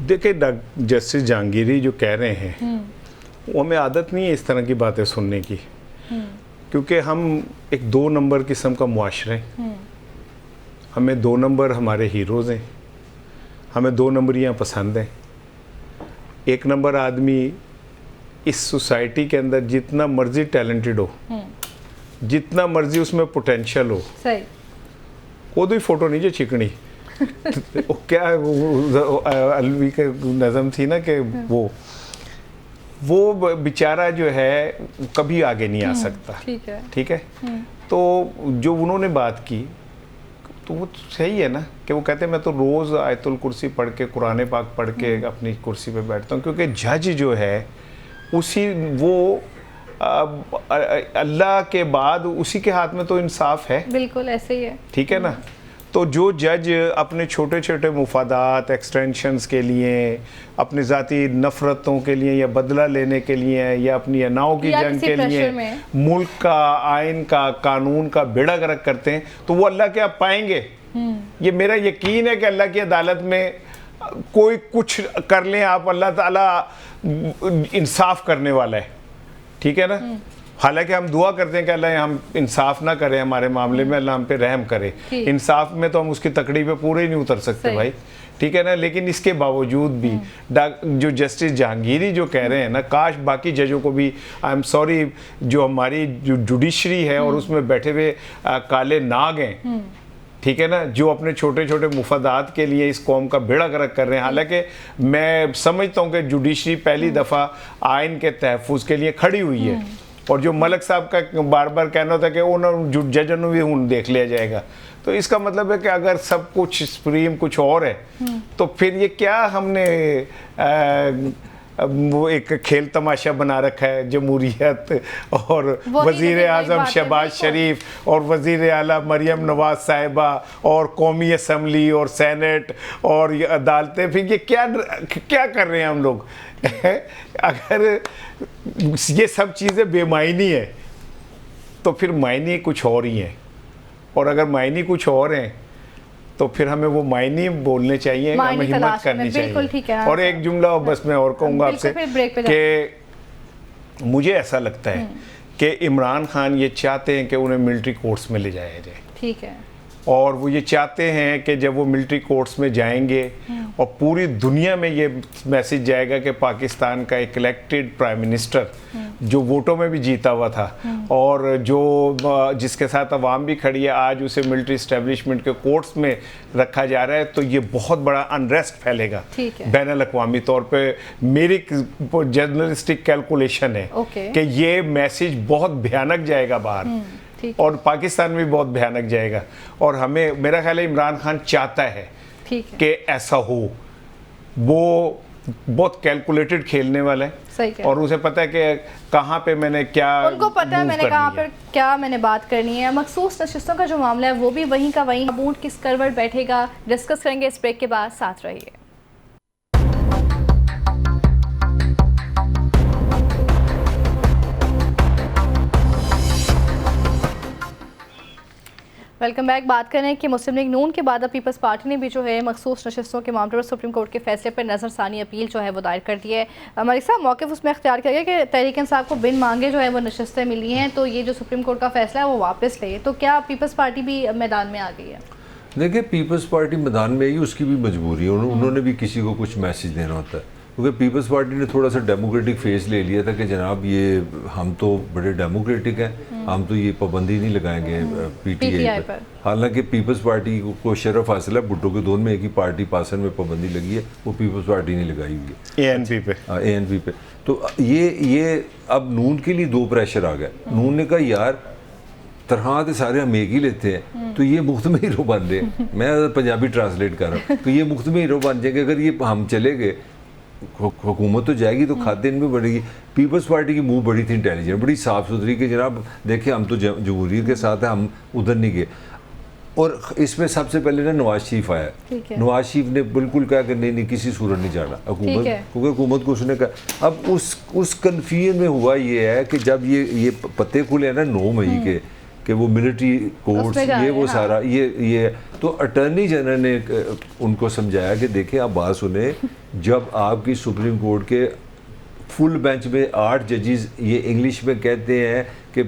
देखिए जस्टिस जहांगीरी जो कह रहे हैं वो हमें आदत नहीं है इस तरह की बातें सुनने की, क्योंकि हम एक 2 नंबर किस्म का मुआशरा है। हमें 2 नंबर हमारे हीरोज़ हैं, हमें 2 नंबरियाँ पसंद हैं। 1 नंबर आदमी इस सोसाइटी के अंदर जितना मर्जी टैलेंटेड हो, जितना मर्जी उसमें पोटेंशियल हो, सही वो तो फोटो नहीं जो चिकनी क्या अलवी के नज़म थी ना कि वो बेचारा जो है कभी आगे नहीं आ सकता। ठीक है। तो जो उन्होंने बात की तो वो सही है ना, कि वो कहते हैं मैं तो रोज़ आयतुल कुर्सी पढ़ के कुरान पाक पढ़ के अपनी कुर्सी पे बैठता हूँ, क्योंकि जज जो है उसी वो अल्लाह के बाद उसी के हाथ में तो इंसाफ है। बिल्कुल ऐसे ही है। ठीक है ना। तो जो जज अपने छोटे छोटे मुफादात एक्सटेंशंस के लिए, अपनी ज़ाती नफ़रतों के लिए या बदला लेने के लिए या अपनी अनाओं की जंग के लिए मुल्क का, आइन का, कानून का बेड़ा गर्क करते हैं, तो वो अल्लाह के आप पाएंगे। ये मेरा यकीन है कि अल्लाह की अदालत में कोई कुछ कर लें आप, अल्लाह ताला इंसाफ करने वाला है। ठीक है ना। हालांकि हम दुआ करते हैं कि अल्लाह हम इंसाफ ना करे हमारे मामले में, अल्लाह हम पे रहम करे। इंसाफ में तो हम उसकी तकड़ी पे पूरे ही नहीं उतर सकते भाई। ठीक है ना। लेकिन इसके बावजूद भी जो जस्टिस जहांगीरी जो कह रहे हैं ना, काश बाकी जजों को भी, आई एम सॉरी, जो हमारी जो जुडिशरी है और उसमें बैठे हुए काले नाग हैं, ठीक है ना, जो अपने छोटे छोटे मुफादात के लिए इस कौम का बेड़ा गर्क कर रहे हैं। हालांकि मैं समझता हूँ कि जुडिशरी पहली दफ़ा आइन के तहफ़्फ़ुज़ के लिए खड़ी हुई है, और जो मलिक साहब का बार बार कहना था कि उन्होंने जजों भी हूँ देख लिया जाएगा, तो इसका मतलब है कि अगर सब कुछ सुप्रीम कुछ और है तो फिर ये क्या हमने वो एक खेल तमाशा बना रखा है जमहूरियत और वज़ीर आज़म शहबाज शरीफ और वज़ीर आला मरियम नवाज साहिबा और कौमी असम्बली और सेनेट और ये अदालतें, फिर ये क्या कर रहे हैं हम लोग? अगर ये सब चीज़ें बेमायनी है तो फिर मायने कुछ और ही हैं, और अगर मायने कुछ और हैं तो फिर हमें वो मायने बोलने चाहिए, हमें हिम्मत करनी चाहिए। और एक जुमला बस मैं और कहूँगा आपसे कि मुझे ऐसा लगता है कि इमरान खान ये चाहते हैं कि उन्हें मिलिट्री कोर्ट्स में ले जाया जाए। ठीक है। और वो ये चाहते हैं कि जब वो मिलिट्री कोर्ट्स में जाएंगे और पूरी दुनिया में ये मैसेज जाएगा कि पाकिस्तान का एक इलेक्टेड प्राइम मिनिस्टर जो वोटों में भी जीता हुआ था और जो जिसके साथ अवाम भी खड़ी है, आज उसे मिलिट्री इस्टेब्लिशमेंट के कोर्ट्स में रखा जा रहा है, तो ये बहुत बड़ा अनरेस्ट फैलेगा बैनुल अक़वामी तौर पे। मेरी जर्नलिस्टिक कैलकुलेशन है कि ये मैसेज बहुत भयानक जाएगा बाहर, और पाकिस्तान में भी बहुत भयानक जाएगा। और हमें, मेरा ख्याल है इमरान खान चाहता है कि ऐसा हो। वो बहुत कैलकुलेटेड खेलने वाला है और उसे पता है कि कहाँ पे मैंने क्या, उनको पता है मैंने कहाँ पर क्या मैंने बात करनी है। मखसूस नशिस्तों का जो मामला है वो भी वहीं का वहीं, बूट किस करवट बैठेगा डिस्कस करेंगे इस ब्रेक के बाद। साथ रहिए। Welcome back. बात करें कि मुस्लिम लीग नून के बाद अब पीपल्स पार्टी ने भी जो है मखसूस नशिस्तों के मामले पर सुप्रीम कोर्ट के फैसले पर नज़रसानी अपील जो है वो दायर कर दी है। मलिक साहब, मौक़िफ़ उसमें अख्तियार किया गया कि तहरीक इंसाफ को बिन मांगे जो है वो नशिस्तें मिली हैं, तो ये जो सुप्रीम कोर्ट का फैसला है वो वापस ले, तो क्या पीपल्स पार्टी भी मैदान में आ गई है? देखिए पीपल्स पार्टी मैदान में आई, उसकी भी मजबूरी है, उन्होंने भी किसी को कुछ मैसेज देना होता है, क्योंकि पीपल्स पार्टी ने थोड़ा सा डेमोक्रेटिक फेस ले लिया था कि जनाब ये हम तो बड़े डेमोक्रेटिक हैं, हम तो ये पाबंदी नहीं लगाएंगे पीटीआई पर। हालांकि पीपल्स पार्टी को शरफ हासिल है, भुट्टो के दोन में एक ही पार्टी पासन में पाबंदी लगी है, वो पीपल्स पार्टी ने लगाई हुई है एएनपी पे। एएनपी पे। तो ये अब नून के लिए दो प्रेशर आ गया। नून ने कहा यार तरह तो सारे हम एक ही लेते हैं, तो ये मुफ्त में हीरो बन रहे हैं, मैं पंजाबी ट्रांसलेट कर रहा हूँ, तो ये मुफ्त में हीरो बन जाएंगे, अगर ये हम चले गए हुकूमत तो जाएगी तो खाते इनमें बढ़ेगी। पीपल्स पार्टी की मूव बड़ी थी इंटेलिजेंट, बड़ी साफ़ सुथरी कि जनाब देखिए हम तो जमहूरियत के साथ है, हम उधर नहीं गए। और इसमें सबसे पहले ना नवाज शरीफ आया, नवाज शरीफ ने बिल्कुल कहा कि नहीं किसी सूरत नहीं जाना हुकूमत, क्योंकि हुकूमत को उसने कहा। अब उस कन्फ्यूजन में हुआ ये है कि जब ये पत्ते खुले ना 9 मई के कि वो मिलिट्री कोर्ट्स ये वो सारा ये तो अटर्नी जनरल ने उनको समझाया कि देखिए आप बात सुने, जब आपकी सुप्रीम कोर्ट के फुल बेंच में 8 जजेस ये इंग्लिश में कहते हैं कि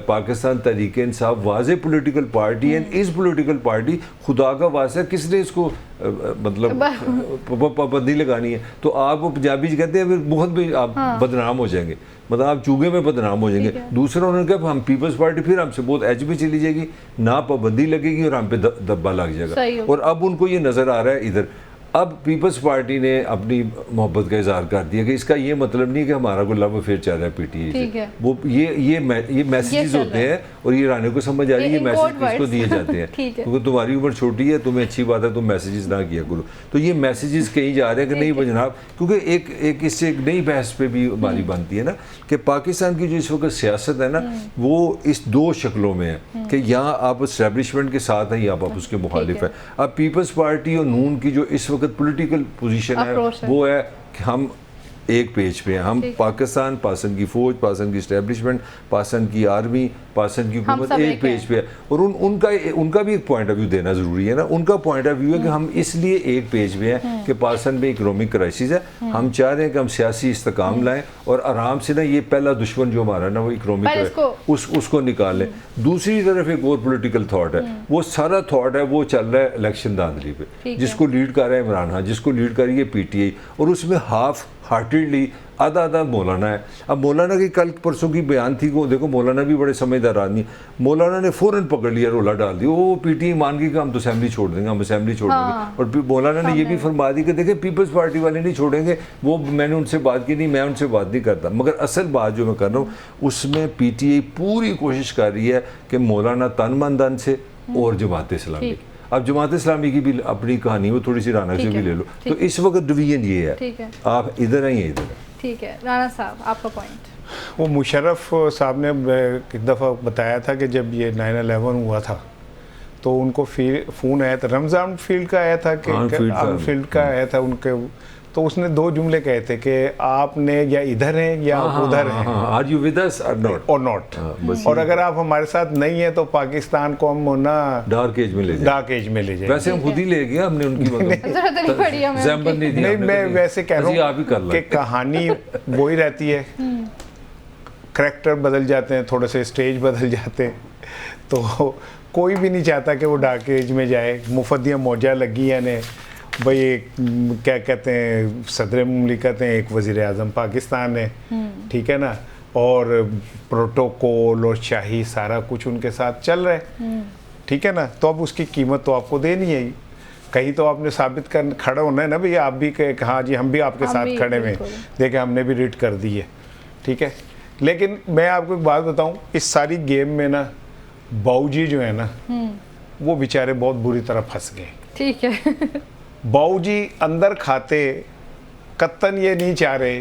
पाकिस्तान तहरीक इंसाफ वाज़े पॉलिटिकल पार्टी एंड इस पॉलिटिकल पार्टी खुदा का वास्ता किसने इसको मतलब पाबंदी लगानी है, तो आप वो पंजाबी कहते हैं फिर बहुत भी आप बदनाम हो जाएंगे, मतलब आप चूगे में बदनाम हो जाएंगे। दूसरा उन्होंने कहा हम पीपल्स पार्टी फिर हमसे बहुत एज पे चली जाएगी, ना पाबंदी लगेगी और हम पे दब्बा लग जाएगा। और अब उनको ये नज़र आ रहा है इधर, अब पीपल्स पार्टी ने अपनी मोहब्बत का इजहार कर दिया कि इसका ये मतलब नहीं कि हमारा कोई लव अफेयर चल रहा है पीटीआई से, वो ये मैसेजेस होते हैं और ये रानी को समझ आ रही है ये मैसेज किसको दिए जाते हैं, क्योंकि तुम्हारी उम्र छोटी है, तुम्हें अच्छी बात है तुम मैसेजेस ना किया करो। तो ये मैसेजेस कहीं जा रहे हैं कि नहीं जनाब, क्योंकि एक इससे एक नई बहस पे भी हमारी बनती है ना कि पाकिस्तान की जो इस वक्त सियासत है ना वो इस 2 शक्लों में है कि यहाँ आप इस्टेब्लिशमेंट के साथ हैं या आप उसके मुखालिफ हैं। अब पीपल्स पार्टी और नून की जो इस वक्त पॉलिटिकल पोजीशन है वो है कि हम एक पेज पे हैं, हम पाकिस्तान, पाकिस्तान की फौज, पाकिस्तान की इस्टेब्लिशमेंट, पाकिस्तान की आर्मी, पाकिस्तान की हुकूमत एक पेज पे है। और उनका भी एक पॉइंट ऑफ व्यू देना ज़रूरी है ना। उनका पॉइंट ऑफ व्यू है कि हम इसलिए एक पेज पे हैं कि पाकिस्तान में इकोनॉमिक क्राइसिस है, हम चाह रहे हैं कि हम सियासी इस्तेकाम लाएं और आराम से ना ये पहला दुश्मन जो हमारा ना वो इकोनॉमिक उसको निकाल लें। दूसरी तरफ एक और पोलिटिकल थाट है, वो सारा थाट है वो चल रहा है इलेक्शन धांधली पे, जिसको लीड कर रहा है इमरान खान, जिसको लीड कर रही है पीटीआई, और उसमें हाफ हार्टेडली आधा मौलाना है। अब मौलाना की कल परसों की बयान थी को देखो, मौलाना भी बड़े समझदार आदमी, मौलाना ने फ़ौरन पकड़ लिया, रोला डाल दिया, वो पीटीआई मान गई कि हम तो असेंबली छोड़ देंगे, हम असेंबली छोड़ देंगे। और मौलाना ने ये भी फरमा दी कि देखिए पीपल्स पार्टी वाले नहीं छोड़ेंगे, वो मैंने उनसे बात की नहीं, मैं उनसे बात नहीं करता। मगर असल बात जो मैं कर रहा हूँ उसमें पीटीआई पूरी कोशिश कर रही है कि मौलाना तन मन धन से और जमात इस्लामी, अब जमात इस्लामी की भी अपनी कहानी वो थोड़ी सी राना से भी ले लो। तो इस वक्त डिवीजन ये है, आप इधर हैं या इधर। ठीक है राना साहब आपका पॉइंट। वो मुशर्रफ साहब ने एक दफ़ा बताया था कि जब ये 9/11 हुआ था तो उनको फ़ोन आया था, रमज़ान फील्ड का आया था कि फील्ड का आया था उनके, तो उसने 2 जुमले कहे थे कि आपने या इधर हैं या उधर हैं, आर यू विद अस और नॉट, और अगर आप हमारे साथ नहीं है तो पाकिस्तान को हम ना डार्क एज में ले जाए। वैसे हम खुद ही ले गए, हमने उनकी नहीं, मैं वैसे कह रहा हूँ कि कहानी वही रहती है, करैक्टर बदल जाते हैं, थोड़े से स्टेज बदल जाते हैं, तो कोई भी नहीं चाहता कि वो डार्क एज में जाए। मुफद्दियाँ मौजा लगी है ने भाई, क्या कहते हैं सदर मुमलिकत हैं, एक वज़ीर आज़म पाकिस्तान है, ठीक है ना, और प्रोटोकॉल और शाही सारा कुछ उनके साथ चल रहा है, ठीक है ना, तो अब उसकी कीमत तो आपको देनी है, कहीं तो आपने साबित कर खड़ा होना है ना भैया, आप भी हाँ जी हम भी आपके साथ खड़े हुए, देखें हमने भी रिट कर दी है, ठीक है। लेकिन मैं आपको एक बात बताऊं, इस सारी गेम में ना बाऊजी जो है ना वो बेचारे बहुत बुरी तरह फंस गए, ठीक है। बाऊजी अंदर खाते कत्तन ये नहीं चाह रहे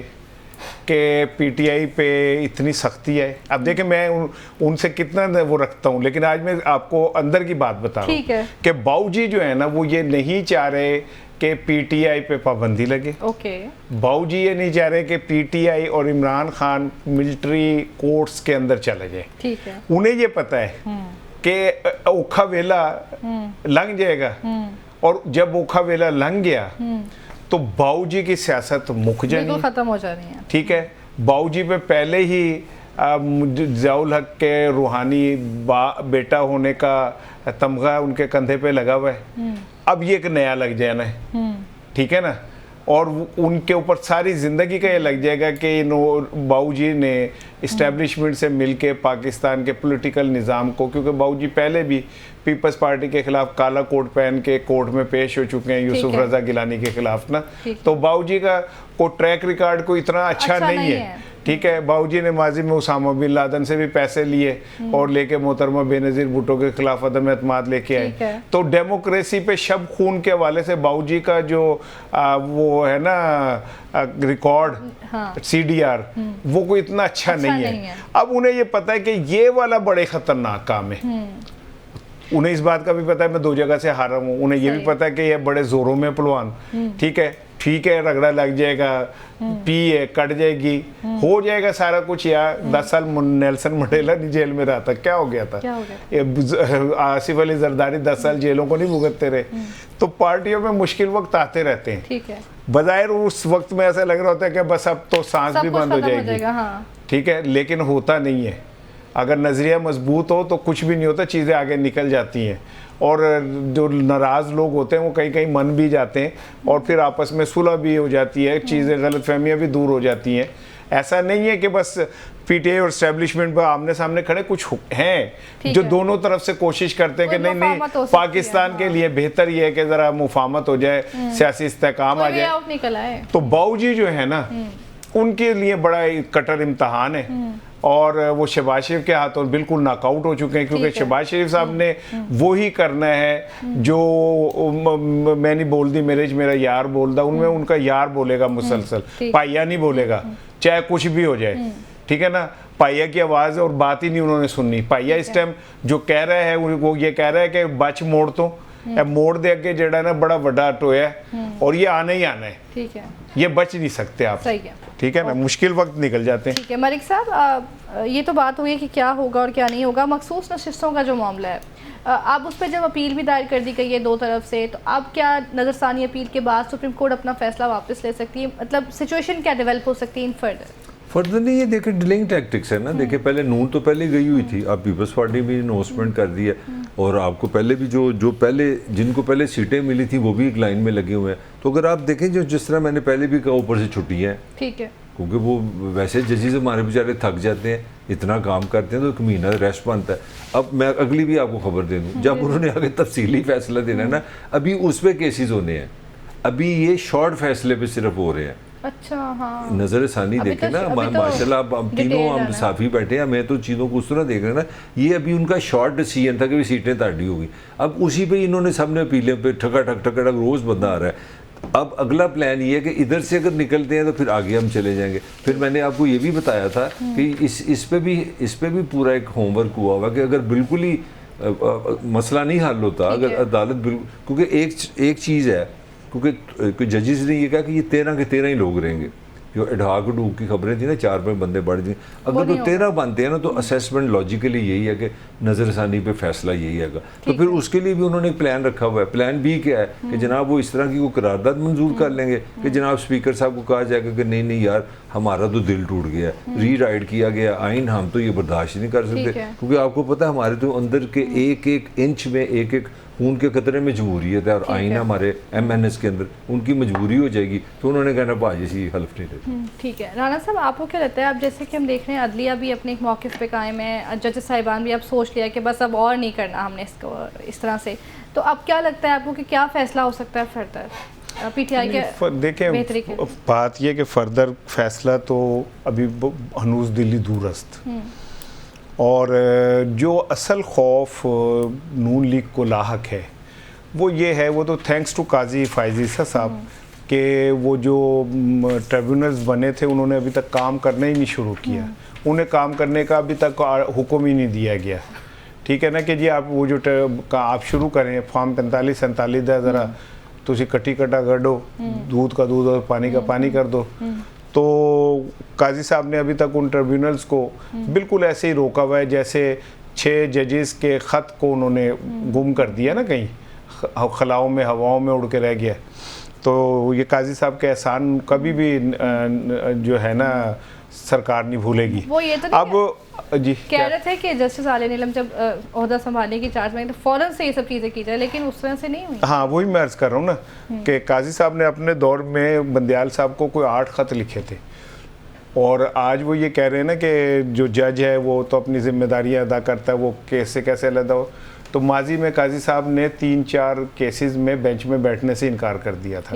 कि पीटीआई पे इतनी सख्ती है। अब देखें मैं उनसे कितना वो रखता हूँ, लेकिन आज मैं आपको अंदर की बात बता रहा हूँ कि बाऊजी जो है ना वो ये नहीं चाह रहे कि पीटीआई पे पाबंदी लगे। बाऊजी ये नहीं चाह रहे कि पीटीआई और इमरान खान मिलिट्री कोर्ट्स के अंदर चले जाए। उन्हें ये पता है कि औखा वेला लंघ जाएगा, और जब ओखा वेला लंघ गया तो बाऊजी की सियासत मुक जानी, खत्म हो जानी है, ठीक है। बाऊजी पे पहले ही ज़ियाउल हक के रूहानी बेटा होने का तमगा उनके कंधे पे लगा हुआ है, अब ये एक नया लग जाना है, ठीक है ना। और उनके ऊपर सारी ज़िंदगी का ये लग जाएगा कि बाऊजी ने इस्टेब्लिशमेंट से मिलके पाकिस्तान के पॉलिटिकल निज़ाम को, क्योंकि बाऊजी पहले भी पीपल्स पार्टी के खिलाफ काला कोट पहन के कोर्ट में पेश हो चुके हैं यूसुफ रजा गिलानी के खिलाफ ना, तो बाऊजी का को ट्रैक रिकॉर्ड को इतना अच्छा नहीं है, ठीक है। बाऊजी ने माजी में उसामा बिन लादेन से भी पैसे लिए और लेके मोहतरमा बेनज़ीर भुट्टो के खिलाफ अदम एतमाद लेके आए। तो डेमोक्रेसी पे शब खून के हवाले से बाऊजी का जो वो है ना रिकॉर्ड, CDR, वो कोई इतना अच्छा नहीं है। अब उन्हें ये पता है कि ये वाला बड़े खतरनाक काम है, उन्हें इस बात का भी पता है मैं 2 जगह से हारा हूँ, उन्हें ये भी पता है कि ये बड़े जोरों में पहलवान, ठीक है रगड़ा लग जाएगा, पी है कट जाएगी, हो जाएगा सारा कुछ। यार 10 साल नेल्सन मंडेला नहीं जेल में रहा था, क्या हो गया था? ये आसिफ अली जरदारी 10 साल जेलों को नहीं भुगतते रहे। तो पार्टियों में मुश्किल वक्त आते रहते हैं, ठीक है। बजाय उस वक्त में ऐसा लग रहा होता है कि बस अब तो सांस भी बंद हो जाएगी, ठीक है, लेकिन होता नहीं है। अगर नज़रिया मजबूत हो तो कुछ भी नहीं होता, चीज़ें आगे निकल जाती हैं। और जो नाराज़ लोग होते हैं वो कहीं कहीं मन भी जाते हैं और फिर आपस में सुलह भी हो जाती है, चीज़ें गलतफहमियां भी दूर हो जाती हैं। ऐसा नहीं है कि बस PTI और एस्टेब्लिशमेंट पर आमने सामने खड़े, कुछ हैं जो दोनों तरफ से कोशिश करते हैं कि नहीं पाकिस्तान के लिए बेहतर ये है कि ज़रा मुफाहमत हो जाए, सियासी इस्तेहकाम आ जाए। तो बाऊजी जो है ना उनके लिए बड़ा कटर इम्तहान है और वो शहबाज शरीफ के हाथों बिल्कुल नॉकआउट हो चुके हैं, क्योंकि शहबाज शरीफ साहब ने वो ही करना है जो मैंने बोल दी मैरिज मेरा यार बोल दा, उनमें उनका यार बोलेगा मुसलसल, पाइया नहीं बोलेगा चाहे कुछ भी हो जाए, ठीक है ना। पाइया की आवाज़ और बात ही नहीं उन्होंने सुननी। पाइया इस टाइम जो कह रहा है वो ये कह रहा है कि बच मोड़ तो मोड़ दे अगे जड़ा ना बड़ा बड़ा टोया और ये आना ही आना है, ठीक है, ये बच नहीं सकते आप, ठीक है ना, मुश्किल वक्त निकल जाते हैं। ठीक है मलिक साहब, ये तो बात हुई कि क्या होगा और क्या नहीं होगा। मखसूस नशिस्तों का जो मामला है, अब उस पर जब अपील भी दायर कर दी गई है 2 तरफ से, तो अब क्या नज़रसानी अपील के बाद सुप्रीम कोर्ट अपना फैसला वापस ले सकती है? मतलब सिचुएशन क्या डेवलप हो सकती है इन फर्दर नहीं, ये देखिए डिलेइंग टैक्टिक्स है ना। देखिए पहले नून तो पहले गई हुई थी, अब पीपल्स पार्टी भी अनाउंसमेंट कर दी है और आपको पहले भी जो पहले जिनको पहले सीटें मिली थी वो भी एक लाइन में लगे हुए हैं। तो अगर आप देखें जो जिस तरह मैंने पहले भी कहा ऊपर से छुट्टियाँ हैं, ठीक है, क्योंकि वो वैसे जजेस हमारे बेचारे थक जाते हैं, इतना काम करते हैं तो 1 महीना रेस्ट बनता है। अब मैं अगली भी आपको खबर दे दूँ, जब उन्होंने आगे तफसीली फैसला देना है ना, अभी उस पर केसेस होने हैं, अभी ये शॉर्ट फैसले पे सिर्फ हो रहे हैं। अच्छा, हाँ, नजरसानी देखे ना माशाल्लाह, अब तीनों हम साफी बैठे हैं, मैं तो चीज़ों को उस तरह देख रहे हैं ना, ये अभी उनका शॉर्ट डिसीजन था कि सीटें ताड़ी होगी, अब उसी पे इन्होंने सबने अपीलें पे ठक रोज़ बंदा आ रहा है। अब अगला प्लान ये है कि इधर से अगर निकलते हैं तो फिर आगे हम चले जाएंगे। फिर मैंने आपको ये भी बताया था कि इस पे भी पूरा एक होमवर्क हुआ हुआ कि अगर बिल्कुल ही मसला नहीं हल होता, अगर अदालत बिल्कुल, क्योंकि एक चीज़ है, क्योंकि जजेस ने ये कहा कि ये 13 के 13 ही लोग रहेंगे, जो एडहाक डूक की खबरें थी ना 4 पे बंदे बढ़ जाए, अगर तो 13 बनते हैं ना तो असेसमेंट लॉजिकली यही है कि नज़रसानी पे फैसला यही है। तो फिर उसके लिए भी उन्होंने एक प्लान रखा हुआ है। प्लान बी क्या है कि जनाब वो इस तरह की कोई करारदाद मंजूर कर लेंगे कि जनाब स्पीकर साहब को कहा जाएगा कि नहीं यार हमारा तो दिल टूट गया, रीराइट किया गया आइन, हम तो ये बर्दाश्त नहीं कर सकते, क्योंकि आपको पता है हमारे तो अंदर के एक इंच में एक खून के कतरे में जमहूरियत है और आइन हमारे MNS के अंदर, उनकी मजबूरी हो जाएगी। तो उन्होंने कहना भाजी सी हल्फ नहीं देते। ठीक है राना साहब, आपको क्या लगता है, अब जैसे कि हम देख रहे हैं अदलिया भी अपने एक मौक़िफ़ पे कायम है, जजेस साहिबान भी अब सोच लिया कि बस अब और नहीं करना हमने इसको इस तरह से, तो अब क्या लगता है आपको कि क्या फ़ैसला हो सकता है फर्दर PTI के? देखें बात यह कि फर्दर फैसला तो अभी हनूज दिल्ली दूरस्त, और जो असल खौफ नून लीग को लाहक है वो ये है, वो तो थैंक्स टू काजी फ़ायज़ ईसा साहब के वो जो ट्रिब्यूनल्स बने थे उन्होंने अभी तक काम करना ही नहीं शुरू किया, उन्हें काम करने का अभी तक हुक्म ही नहीं दिया गया, ठीक है ना, कि जी आप वो जो आप शुरू करें फॉर्म 45-47 दा ज़रा तुसी कट्टी कट्टा कर दो, दूध का दूध और पानी का पानी कर दो। तो काजी साहब ने अभी तक उन ट्रिब्यूनल्स को बिल्कुल ऐसे ही रोका हुआ है जैसे 6 जजेस के ख़त को उन्होंने गुम कर दिया ना, कहीं खलाओं में हवाओं में उड़ के रह गया। तो ये काजी साहब के एहसान कभी भी जो है ना सरकार नहीं भूलेगी। वो ये तो नहीं अब जी कह रहे थे कि जस्टिस आलिया नीलम जब ओहदा संभालने की चार्ज में तो फौरन से ये सब चीज़ें की जाए, लेकिन उस तरह से नहीं हुई। हाँ, वही मैं अर्ज कर रहा हूँ ना कि काजी साहब ने अपने दौर में बंदियाल साहब को कोई 8 खत लिखे थे, और आज वो ये कह रहे हैं ना कि जो जज है वो तो अपनी जिम्मेदारियां अदा करता है, वो केस से कैसे अलग हो। तो माजी में काजी साहब ने 3-4 केसेस में बेंच में बैठने से इनकार कर दिया था।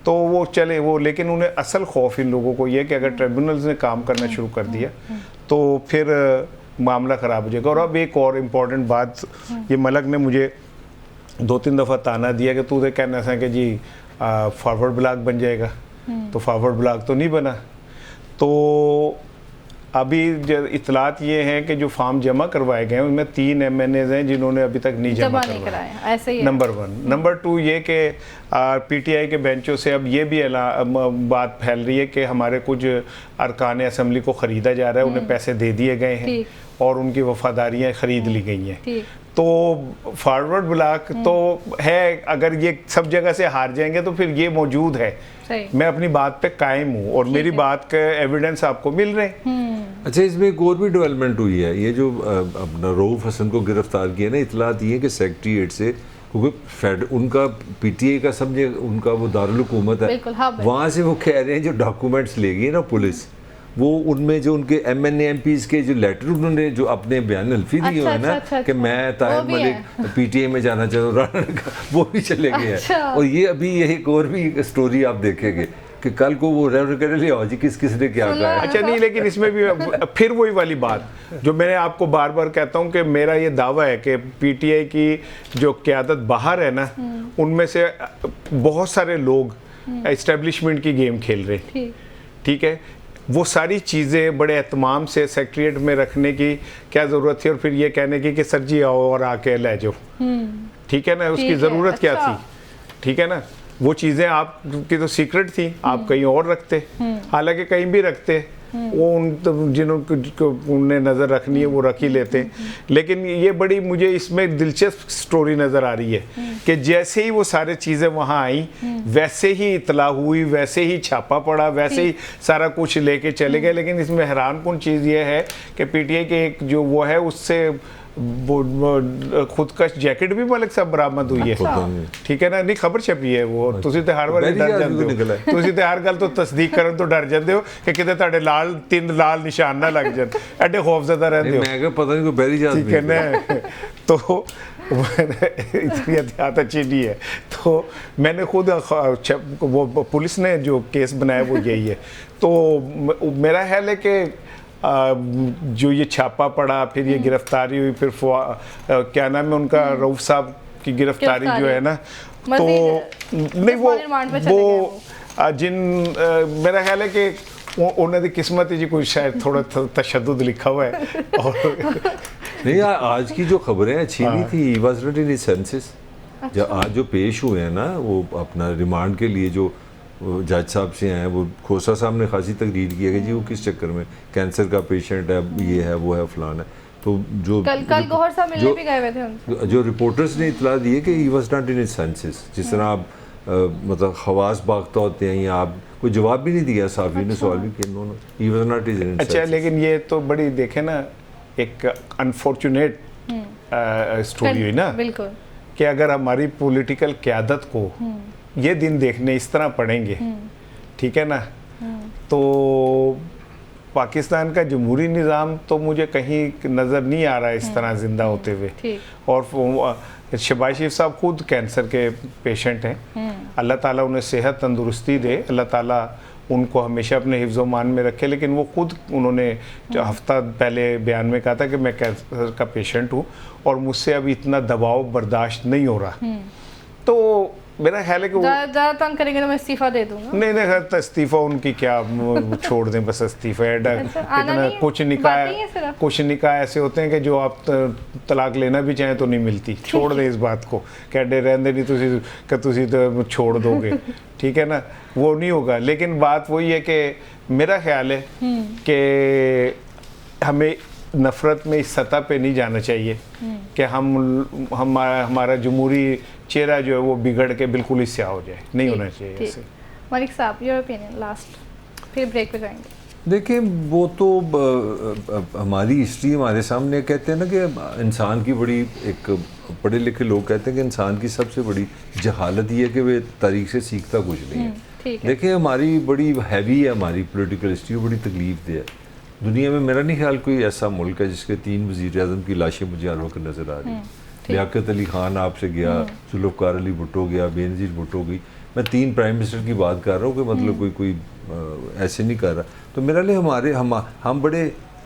तो वो चले वो, लेकिन उन्हें असल खौफ इन लोगों को ये कि अगर ट्रिब्यूनल्स ने काम करना शुरू कर दिया तो फिर मामला ख़राब हो जाएगा। और अब एक और इम्पॉर्टेंट बात, ये मलक ने मुझे 2-3 दफ़ा ताना दिया कि तू कहना था कि जी फॉरवर्ड ब्लॉक बन जाएगा, तो फॉरवर्ड ब्लॉक तो नहीं बना। तो अभी इतलात ये हैं कि जो फॉर्म जमा करवाए गए हैं उनमें 3 MNAs हैं जिन्होंने अभी तक नहीं जमा कराया। ऐसे ही नंबर 1। नंबर 2 ये कि PTI के बेंचों से अब ये भी बात फैल रही है कि हमारे कुछ अरकान असम्बली को ख़रीदा जा रहा है, उन्हें पैसे दे दिए गए हैं और उनकी वफादारियाँ ख़रीद ली गई हैं। तो फॉरवर्ड ब्लॉक तो है, अगर ये सब जगह से हार जाएंगे तो फिर ये मौजूद है। मैं अपनी बात पे कायम हूँ और मेरी बात के एविडेंस आपको मिल रहे हैं। अच्छा, इसमें एक और भी डेवलपमेंट हुई है। ये जो अपना रऊफ हसन को गिरफ्तार किया ना, इतलात ये कि सेक्रेटरीट से, क्योंकि उनका PTI का समझे उनका वो दारुल हुकूमत है, वहाँ से वो कह रहे हैं जो डॉक्यूमेंट्स ले गई ना पुलिस, वो उनमें जो उनके MNA MPs के जो लेटर उन्होंने जो अपने बयान हल्फी दिए हुए ना कि मैं ताहिर मलिक PTI में जाना चाहता हूँ, वो भी चले गए हैं। और ये अभी ये एक और भी स्टोरी आप देखेंगे कि कल को वो रेफर ले आओ जी किस ने क्या कहा है। अच्छा नहीं, लेकिन इसमें भी फिर वही वाली बात जो मैंने आपको बार बार कहता हूँ कि मेरा ये दावा है कि PTI की जो क़यादत बाहर है ना, उनमें से बहुत सारे लोग एस्टेब्लिशमेंट की गेम खेल रहे, ठीक है। वो सारी चीज़ें बड़े एहतमाम से सेक्रेटरीट में रखने की क्या ज़रूरत थी, और फिर ये कहने की कि सर जी आओ और आके ले जाओ, ठीक है ना, उसकी ज़रूरत क्या थी, ठीक है ना। वो चीज़ें आपकी तो सीक्रेट थी, आप कहीं और रखते, हालांकि कहीं भी रखते, वो उन जिन्होंने उन्हें नज़र रखनी है वो रख ही लेते। लेकिन ये बड़ी मुझे इसमें दिलचस्प स्टोरी नज़र आ रही है कि जैसे ही वो सारे चीज़ें वहाँ आई, वैसे ही इतला हुई, वैसे ही छापा पड़ा, वैसे ही सारा कुछ लेके चले गए। लेकिन इसमें हैरानकुन चीज़ ये है कि PTI के एक जो वो है उससे खुदकश जैकेट भी मलिक साहब बरामद हुई है, ठीक है ना। नहीं, खबर छपी है वो, तुसी ते हर बार डर जाते हो, तुसी ते हर गल तो तस्दीक करन तो डर जाते हो कि किते ਤੁਹਾਡੇ लाल 3 लाल निशान ना लग जाए, एडे खौफजदा रहते हो। मैं क्या पता नहीं कोई बहरी जात ठीक है ना। तो इतनी एहतियात अच्छी नहीं है। तो मैंने खुद वो पुलिस ने जो केस बनाया वो यही है। तो मेरा ख्याल है कि जो ये छापा पड़ा, फिर ये गिरफ्तारी हुई, फिर क्या नाम है उनका, रऊफ साहब की गिरफ्तारी जो है ना, तो नहीं वो जिन मेरा ख्याल है कि उन्होंने किस्मत जी कोई शायद थोड़ा तशद्दुद लिखा हुआ है। और नहीं, आज की जो खबरें अच्छी नहीं थी, ही was not in his senses. आज जो पेश हुए हैं ना, वो अपना रिमांड के लिए जो जज साहब से हैं, वो खोसा साहब ने खासी तकरीर की है कि जी वो किस चक्कर में कैंसर का पेशेंट है, ये है वो है फलाना है। तो जो कल गौहर साहब मिलने भी गए हुए थे उनसे, जो रिपोर्टर्स ने इतला दी है कि ही was not in his senses. जिस तरह आप मतलब खवास बागता होते हैं, या आप कोई जवाब भी नहीं दिया, साफी ने सवाल भी किया, no he was not in his senses. अच्छा, लेकिन ये तो बड़ी देखे ना एक अनफॉर्चुनेट स्टोरी हुई ना, बिल्कुल, कि अगर हमारी पॉलिटिकल क़यादत को ये दिन देखने इस तरह पड़ेंगे, ठीक है ना, तो पाकिस्तान का जमहूरी निज़ाम तो मुझे कहीं नज़र नहीं आ रहा है इस तरह ज़िंदा होते हुए। और शहबाज शरीफ साहब खुद कैंसर के पेशेंट हैं, अल्लाह ताला उन्हें सेहत तंदुरुस्ती दे, अल्लाह ताला उनको हमेशा अपने हिफ्ज़ मान में रखे। लेकिन वो खुद उन्होंने हफ्ता पहले बयान में कहा था कि मैं कैंसर का पेशेंट हूँ और मुझसे अभी इतना दबाव बर्दाश्त नहीं हो रहा। तो मेरा ख्याल है कि ज़्यादा तंग करेंगे तो मैं इस्तीफ़ा दे दूंगा। नहीं नहीं, इस्तीफ़ा उनकी क्या छोड़ दें, बस इस्तीफ़ा इतना कुछ निकाह ऐसे होते हैं कि जो आप तलाक लेना भी चाहें तो नहीं मिलती। छोड़ दें इस बात को, कहते रहने नहीं तुसी तो छोड़ दोगे, ठीक है ना, वो नहीं होगा। लेकिन बात वही है कि मेरा ख्याल है कि हमें नफ़रत में इस सतह पे नहीं जाना चाहिए कि हमारा जमहूरी चेहरा जो है वो बिगड़ के बिल्कुल ही स्याह हो जाए, नहीं होना चाहिए ऐसे। मलिक साहब, योर ओपिनियन लास्ट, फिर ब्रेक पे जाएंगे। देखिए वो तो हमारी हिस्ट्री हमारे सामने कहते हैं ना कि इंसान की बड़ी एक पढ़े लिखे लोग कहते हैं कि इंसान की सबसे बड़ी जहालत ये है कि वे तारीख से सीखता कुछ नहीं है। ठीक है। देखिए हमारी बड़ी हैवी है, हमारी पॉलिटिकल हिस्ट्री बड़ी तकलीफ दे है। दुनिया में मेरा नहीं ख्याल कोई ऐसा मुल्क है जिसके 3 वज़ीर आज़म की लाशें मुझे हर वक्त नज़र आ रही। लियाकत अली खान आपसे गया, जुल्फ़िकार अली भुट्टो गया, बेनज़ीर भुट्टो गई। मैं 3 प्राइम मिनिस्टर की बात कर रहा हूँ कि मतलब कोई ऐसे नहीं कर रहा। तो मेरा लिए हम बड़े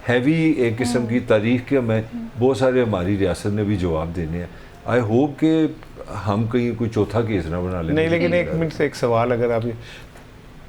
हैवी एक किस्म की तारीख के हमें बहुत सारे हमारी रियासत ने भी जवाब देने हैं। आई होप कि हम कहीं कोई चौथा केस ना बना लें। नहीं, लेकिन एक मिनट से एक सवाल, अगर आप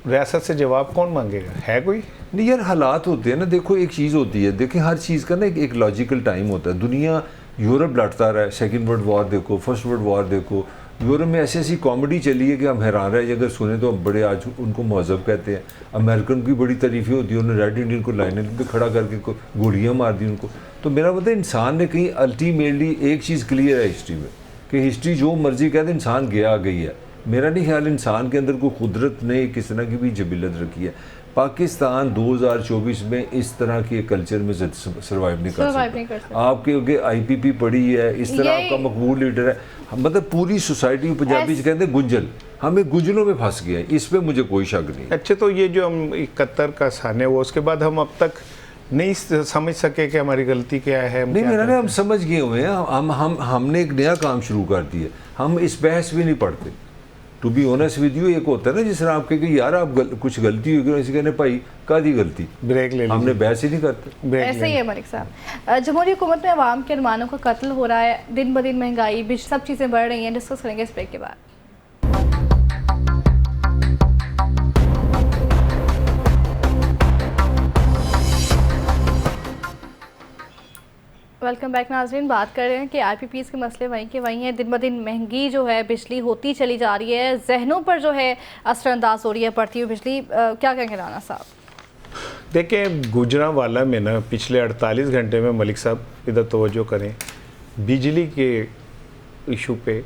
रियासत से जवाब कौन मांगेगा, है कोई? नहीं यार, हालात होते हैं ना। देखो एक चीज़ होती है, देखिए हर चीज़ का ना एक लॉजिकल टाइम होता है। दुनिया यूरोप लड़ता रहा है, सेकेंड वर्ल्ड वॉर देखो, फर्स्ट वर्ल्ड वॉर देखो, यूरोप में ऐसी ऐसी कॉमेडी चली है कि हम हैरान रहे। अगर सुने तो हम बड़े आज उनको महजब कहते हैं। अमेरिकन की बड़ी तारीफ़ें होती है, उन्होंने रेड इंडियन को लाइन पे खड़ा करके गोलियाँ मार दी उनको। तो मेरा मतलब इंसान ने कहीं अल्टीमेटली एक चीज़ क्लियर है हिस्ट्री में कि हिस्ट्री जो मर्जी कहते इंसान गया गई है। मेरा नहीं ख्याल इंसान के अंदर कोई कुदरत ने किस तरह की भी जबिलत रखी है। पाकिस्तान 2024 में इस तरह के कल्चर में सर्वाइव नहीं कर सकता। आपके IPP पड़ी है, इस तरह आपका मकबूल लीडर है, मतलब पूरी सोसाइटी पंजाबी से कहते हैं गुंजल, हमें गुंजलों में फंस गया है। इस पे मुझे कोई शक नहीं। अच्छा, तो ये जो हम 71 का सन है वो उसके बाद हम अब तक नहीं समझ सके कि हमारी गलती क्या है। नहीं, मेरा हम समझ गए हुए हैं। हमने एक नया काम शुरू कर दिया। हम इस बहस भी नहीं पढ़ते। To be honest with you, एक होता है ना जिस तरह आप कहें यार आप कुछ गलती हुई, इसी कहने भाई कादी गलती, ब्रेक ले, हमने बहस ही नहीं करते। ऐसे ही है मलिक साहब। जमहूरी हुकूमत में अवाम के अरमानों का कत्ल हो रहा है, दिन ब दिन महंगाई भी सब चीज़ें बढ़ रही हैं। डिस्कस करेंगे इस ब्रेक के बाद। वेलकम बैक नाज़रीन। बात कर रहे हैं कि IPPs के मसले वहीं के वहीं हैं। दिन ब दिन महंगी जो है बिजली होती चली जा रही है, जहनों पर जो है असरअंदाज हो रही है बढ़ती हुई बिजली। क्या कहेंगे राना साहब? देखिए, गुजरांवाला में ना पिछले 48 घंटे में, मलिक साहब इधर तवज्जो करें, बिजली के इशू पे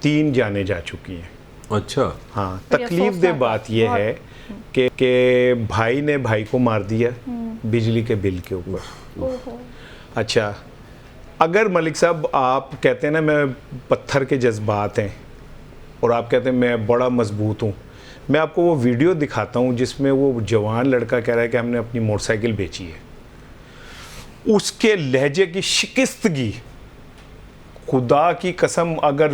3 जानें जा चुकी हैं। अच्छा, हाँ, तकलीफ दे बात यह है कि भाई ने भाई को मार दिया बिजली के बिल के ऊपर। अच्छा, अगर मलिक साहब आप कहते हैं ना मैं पत्थर के जज्बात हैं और आप कहते हैं मैं बड़ा मजबूत हूँ, मैं आपको वो वीडियो दिखाता हूँ जिसमें वो जवान लड़का कह रहा है कि हमने अपनी मोटरसाइकिल बेची है। उसके लहजे की शिकस्तगी, खुदा की कसम, अगर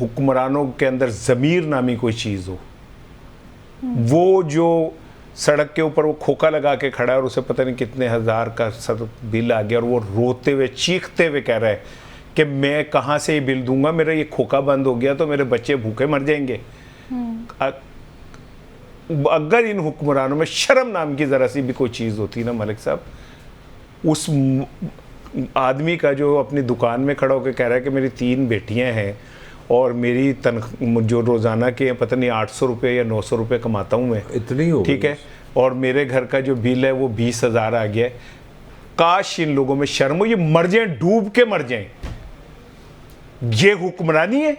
हुक्मरानों के अंदर ज़मीर नामी कोई चीज़ हो, वो जो सड़क के ऊपर वो खोखा लगा के खड़ा है और उसे पता नहीं कितने हज़ार का बिल आ गया और वो रोते हुए चीखते हुए कह रहा है कि मैं कहाँ से ये बिल दूंगा, मेरा ये खोखा बंद हो गया तो मेरे बच्चे भूखे मर जाएंगे। अगर इन हुक्मरानों में शर्म नाम की ज़रा सी भी कोई चीज़ होती ना मलिक साहब, उस आदमी का जो अपनी दुकान में खड़ा होकर कह रहा है कि मेरी 3 बेटियां हैं और मेरी जो रोज़ाना के पता नहीं 800 रुपये या 900 रुपये कमाता हूँ मैं, इतनी हो, ठीक है, और मेरे घर का जो बिल है वो 20,000 आ गया है। काश इन लोगों में शर्म हो, ये मर जाएं, डूब के मर जाएं। ये हुक्मरानी है?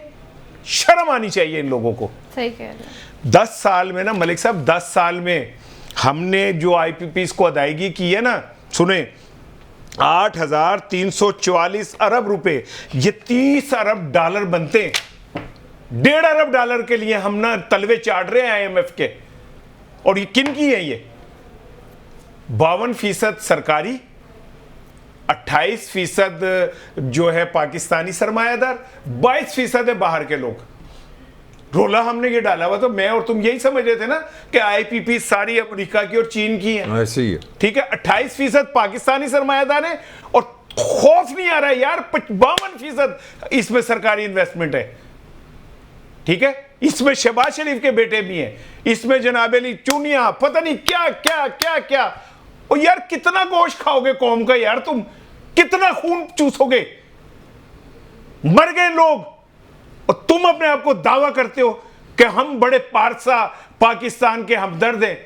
शर्म आनी चाहिए इन लोगों को। सही कह रहे हैं। 10 साल में ना मलिक साहब, 10 साल में हमने जो IPPs को अदायगी की है ना, सुने, 8,344 अरब रुपए, ये 30 अरब डॉलर बनते हैं। 1.5 अरब डॉलर के लिए हम ना तलवे चाट रहे हैं IMF के। और ये किन की है? ये 52% सरकारी, 28% जो है पाकिस्तानी सरमायादार, 22% है बाहर के लोग। रोला हमने ये डाला हुआ, तो मैं और तुम यही समझ रहे थे ना कि IPP सारी अमेरिका की और चीन की है। ऐसे ही है, ठीक है। 28% पाकिस्तानी सरमायादार है और खौफ नहीं आ रहा है यार, 52% इसमें सरकारी इन्वेस्टमेंट है। ठीक है, इसमें शहबाज शरीफ के बेटे भी हैं, इसमें जनाब अली चूनिया, पता नहीं क्या क्या क्या क्या। और यार कितना गोश्त खाओगे कौम का यार, तुम कितना खून चूसोगे? मर गए लोग और तुम अपने आप को दावा करते हो कि हम बड़े पारसा पाकिस्तान के हमदर्द हैं।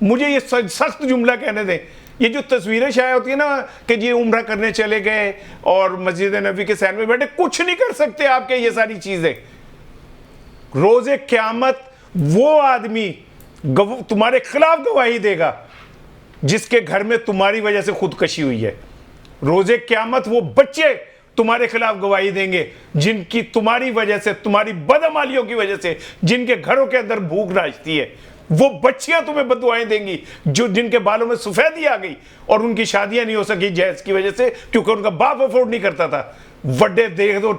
मुझे ये सख्त जुमला कहने दें, ये जो तस्वीरें शाया होती है ना कि जी उम्रा करने चले गए और मस्जिद नबी के सैन में बैठे, कुछ नहीं कर सकते आपके ये सारी चीजें। रोजे क़यामत वो आदमी तुम्हारे खिलाफ गवाही देगा जिसके घर में तुम्हारी वजह से खुदकशी हुई है। रोजे क़यामत वो बच्चे तुम्हारे खिलाफ गवाही देंगे जिनकी तुम्हारी वजह से, तुम्हारी बदअमालियों की वजह से जिनके घरों के अंदर भूख नाचती है। वो बच्चियां तुम्हें बददुआएं देंगी जो जिनके बालों में सफेदी आ गई और उनकी शादियां नहीं हो सकी जहेज की वजह से, क्योंकि उनका बाप अफोर्ड नहीं करता था। वड्डे देख दो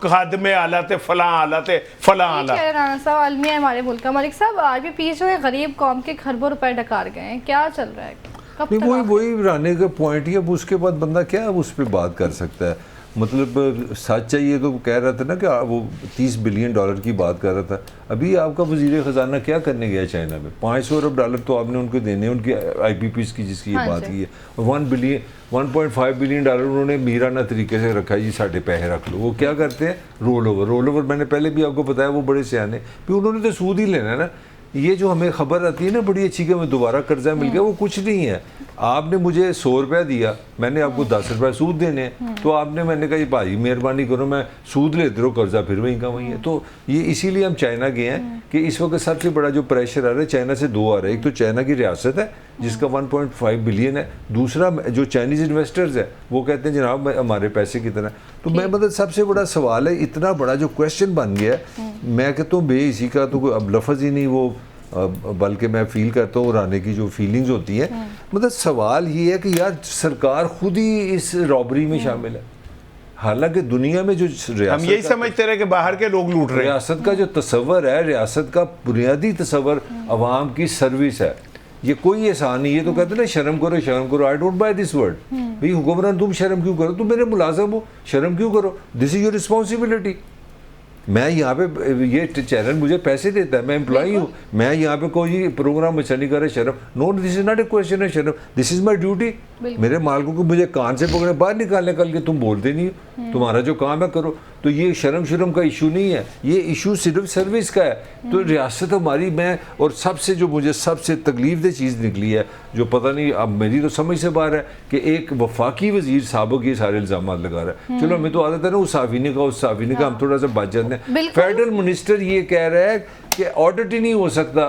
खादमे आलाते फला आलाते फला आला। राना साहब आलमी है हमारे मुल्क का। मलिक साहब IPPs जो है गरीब कौम के खरबों रुपए डकार गए हैं, क्या चल रहा है? कब तक वही रहने का पॉइंट ही। अब उसके बाद बंदा क्या उस पर बात कर सकता है? मतलब सच चाहिए तो कह रहा था ना कि वो $30 बिलियन की बात कर रहा था। अभी आपका वज़ीर ख़जाना क्या करने गया चाइना में? $500 अरब तो आपने उनको देने हैं उनकी IPPs की जिसकी ये बात की है। 1.5 बिलियन डॉलर उन्होंने मीराना तरीके से रखा है जी, साढ़े पैसे रख लो। वो क्या करते हैं? रोल ओवर मैंने पहले भी आपको बताया, वो बड़े सियाने भी, उन्होंने तो सूद ही लेना है ना। ये जो हमें खबर आती है ना बड़ी अच्छी कि हमें दोबारा कर्जा मिल गया, वो कुछ नहीं है। आपने मुझे 100 रुपया दिया, मैंने आपको 10 रुपये सूद देने हैं, तो आपने मैंने कहा भाई मेहरबानी करो, मैं सूद लेते रहो, कर्जा फिर वहीं का वहीं है। तो ये इसीलिए हम चाइना गए हैं कि इस वक्त सबसे बड़ा जो प्रेशर आ रहा है चाइना से दो आ रहा है। एक तो चाइना की रियासत है जिसका 1.5 बिलियन है, दूसरा जो चाइनीज़ इन्वेस्टर्स है वो कहते हैं जनाब हमारे पैसे कितना है। तो मैं मतलब सबसे बड़ा सवाल है, इतना बड़ा जो क्वेश्चन बन गया है, मैं कहता हूँ बेइसी का तो कोई अब लफ्ज़ ही नहीं, वो बल्कि मैं फील करता हूँ राने की जो फीलिंग्स होती हैं। मतलब सवाल ये है कि यार सरकार खुद ही इस रॉबरी में शामिल है, हालांकि दुनिया में जो हम यही समझते रहे कि बाहर के लोग लूट रहे हैं। रियासत का जो तस्वर है, रियासत का बुनियादी तस्वर अवाम की सर्विस है। ये कोई एहसान नहीं है। तो कहते हैं ना शर्म करो। I don't by this word. भाई हुक्मरान तुम शर्म क्यों करो? तुम मेरे मुलाजिम हो, शर्म क्यों करो? This is your responsibility. मैं यहाँ पे, ये चैनल मुझे पैसे देता है, मैं एम्प्लॉई हूँ, मैं यहाँ पे कोई प्रोग्राम अच्छा नहीं कर रहा, शर्म no, this is not a question है शर्म, दिस इज माई ड्यूटी। मेरे मालिकों को मुझे कान से पकड़े बाहर निकालने कल के, तुम बोलते नहीं हो, तुम्हारा जो काम है करो। तो ये शर्म का इशू नहीं है, ये इशू सिर्फ सर्विस का है। तो रियासत हमारी, मैं और सबसे जो मुझे सबसे तकलीफ चीज़ निकली है, जो पता नहीं अब मेरी तो समझ से बाहर है, कि एक वफाकी वजीर साहब ये सारे इल्ज़ाम लगा रहा है। चलो हमें तो आदत है ना उस साफ़ी ने कहा, हम थोड़ा सा बच जाते हैं। फेडरल मिनिस्टर ये कह रहा है कि ऑडिट ही नहीं हो सकता।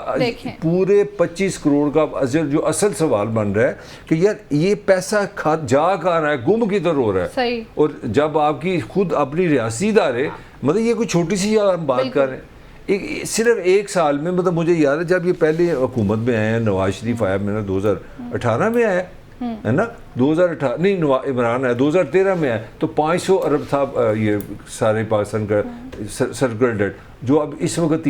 पूरे 25 करोड़ का जो असल सवाल बन रहा है कि यार ये पैसा जा कहाँ रहा है, गुम किधर हो रहा है। सही। और जब आपकी खुद अपनी रियासी इदारे, मतलब ये कोई छोटी सी हम बात कर रहे हैं, सिर्फ एक साल में, मतलब मुझे याद है जब ये पहले हुकूमत में आए हैं, नवाज शरीफ आया मेरा 2018 में आया है ना, 2018 नहीं इमरान आया 2013 में आया, तो 500 अरब था ये सारे पाकिस्तान का सर्कुलर डेट, जो अब इस वक्त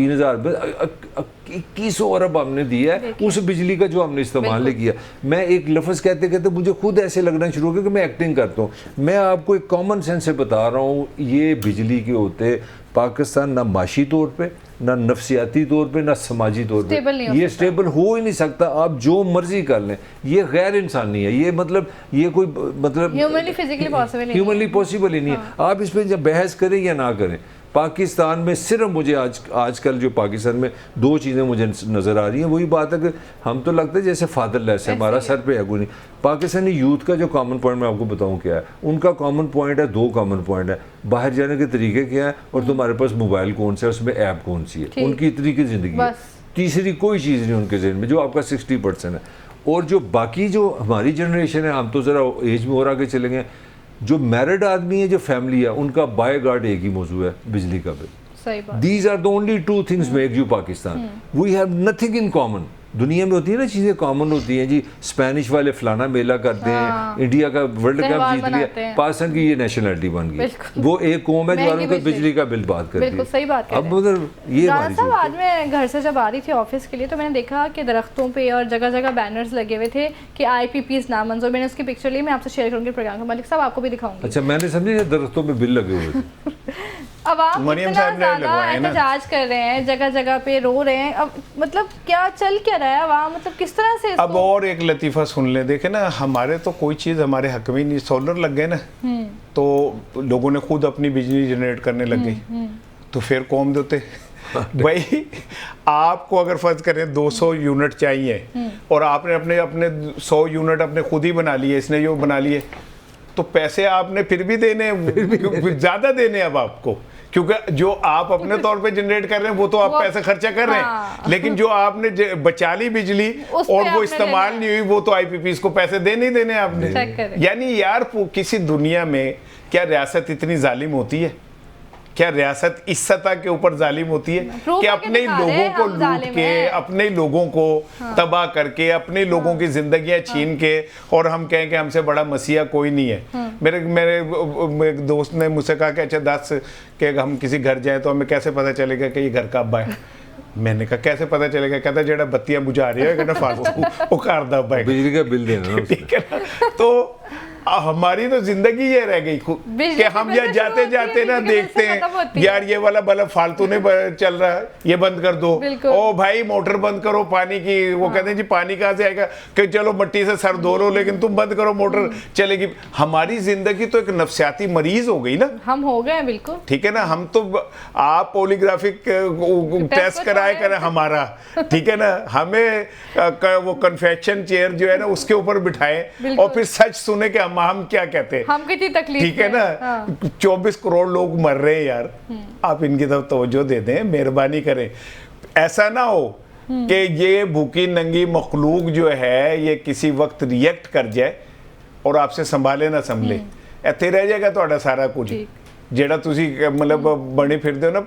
2100 अरब हमने दिया है उस बिजली का जो हमने इस्तेमाल किया। मैं एक लफ्ज़ कहते कहते मुझे खुद ऐसे लगना शुरू हो गया कि मैं एक्टिंग करता हूँ। मैं आपको एक कॉमन सेंस से बता रहा हूँ, ये बिजली के होते पाकिस्तान ना माशी तौर पे, ना नफसियाती तौर पे, ना समाजी तौर पे ये स्टेबल हो ही नहीं सकता। आप जो मर्जी कर लें, ये गैर इंसानी है, ये मतलब ये कोई मतलब ह्यूमनली पॉसिबल ही नहीं है। आप इस पर जब बहस करें या ना करें, पाकिस्तान में सिर्फ मुझे आजकल जो पाकिस्तान में दो चीज़ें मुझे नज़र आ रही हैं। वही बात है कि हम तो लगता है जैसे फादरलेस है, हमारा सर पे है कोई नहीं। पाकिस्तानी यूथ का जो कॉमन पॉइंट मैं आपको बताऊं क्या है, उनका कॉमन पॉइंट है, दो कॉमन पॉइंट है, बाहर जाने के तरीके क्या है और तुम्हारे पास मोबाइल कौन सा है, उसमें ऐप कौन सी है, उनकी इतनी की ज़िंदगी है। तीसरी कोई चीज़ नहीं उनके जहन में, जो आपका 60% है। और जो बाकी जो हमारी जनरेशन है, हम तो ज़रा एज में और आगे चले गए, जो मैरिड आदमी है, जो फैमिली है, उनका बाय गार्ड एक ही मौजू है, बिजली का bill. These are the only two things make you Pakistan. We have nothing in common. दुनिया में होती है ना चीज़ें कॉमन होती हैं जी, स्पेनिश वाले फलाना मेला करते हैं, इंडिया का वर्ल्ड कप जीत लिया, पाकिस्तान की ये नेशनलिटी बन गई, वो एक कौम है जो वालों को बिजली का बिल बात करती है। सही बात है। अब मतलब ये साहब, आज मैं घर से जब आ रही थी ऑफिस के लिए, तो मैंने देखा कि दरख्तों पे और जगह जगह बैनर्स लगे हुए थे कि IPPs नामंजूर। मैंने उसकी पिक्चर ली, मैं आपसे शेयर करूँगी प्रोग्राम को। मलिक साहब आपको भी दिखाऊंगी। अच्छा, मैंने समझे दरख्तों पे बिल लगे हुए थे। अब आप इतना ज़्यादा एहतजाज कर रहे हैं, जगह जगह पे रो रहे हैं, अब मतलब क्या चल क्या रहा है वहाँ, मतलब किस तरह से अब और एक लतीफ़ा सुन ले। देखे ना, हमारे तो कोई चीज़ हमारे हक में नहीं, सोलर लग गए ना, तो लोगों ने खुद अपनी बिजली जनरेट करने लग गई, तो फिर कौम देते भाई आपको अगर फर्ज करें 200 यूनिट चाहिए और आपने अपने 100 यूनिट अपने खुद ही बना लिए, इसने जो बना लिए, तो पैसे आपने फिर भी देने, ज़्यादा देने अब आपको, क्योंकि जो आप अपने तौर पे जनरेट कर रहे हैं वो तो आप पैसे खर्चा कर रहे हैं, हाँ। लेकिन जो आपने बचा ली बिजली उस पे और वो आपने इस्तेमाल नहीं हुई, वो तो आईपीपीज को पैसे देने ही देने आपने। चेक करें। यानी यार किसी दुनिया में क्या रियासत इतनी जालिम होती है? क्या रियासत इस सतह के ऊपर जालिम होती है कि अपने ही लोगों को लूट के, अपने ही लोगों को तबाह करके, अपने लोगों की जिंदगियां छीन के, और हम कहें कि हमसे बड़ा मसीहा कोई नहीं है। मेरे दोस्त ने मुझसे कहा कि अच्छा 10 कि हम किसी घर जाए तो हमें कैसे पता चलेगा कि ये घर कब है? मैंने कहा कैसे पता चलेगा? कहता जेड़ा बत्तियां बुझा रही है कहना फालतू वो कर दब है, बिजली का बिल देना ना। ठीक है ना। तो हमारी तो जिंदगी ये रह गई कि हम यहाँ जाते जाते ना देखते हैं यार ये वाला बल्ब फालतू नहीं चल रहा, ये बंद कर दो, ओ भाई मोटर बंद करो पानी की। वो कहते हैं जी पानी कहाँ से आएगा? कि चलो मिट्टी से सर धो लो, लेकिन तुम बंद करो मोटर चलेगी। हमारी जिंदगी तो एक नफ्सियाती मरीज हो गई ना, हम हो गए बिल्कुल, ठीक है ना। हम तो आप पोलिग्राफिक टेस्ट कराए करें हमारा, ठीक है ना, हमें वो कन्फेक्शन चेयर जो है ना उसके ऊपर बिठाएं और फिर सच सुने कि हम क्या कहते हैं, हम कितनी तकलीफ, ठीक है ना। 24 करोड़ लोग मर रहे हैं यार, आप इनकी तरफ तवज्जो दे दें, मेहरबानी करें। ऐसा ना हो कि ये भूखी नंगी मखलूक जो है ये किसी वक्त रिएक्ट कर जाए और आपसे संभाले ना संभले, ਇੱਥੇ रह जाएगा ਤੁਹਾਡਾ ਸਾਰਾ कुछ। जेड़ा तुसी मतलब बने फिरते हो ना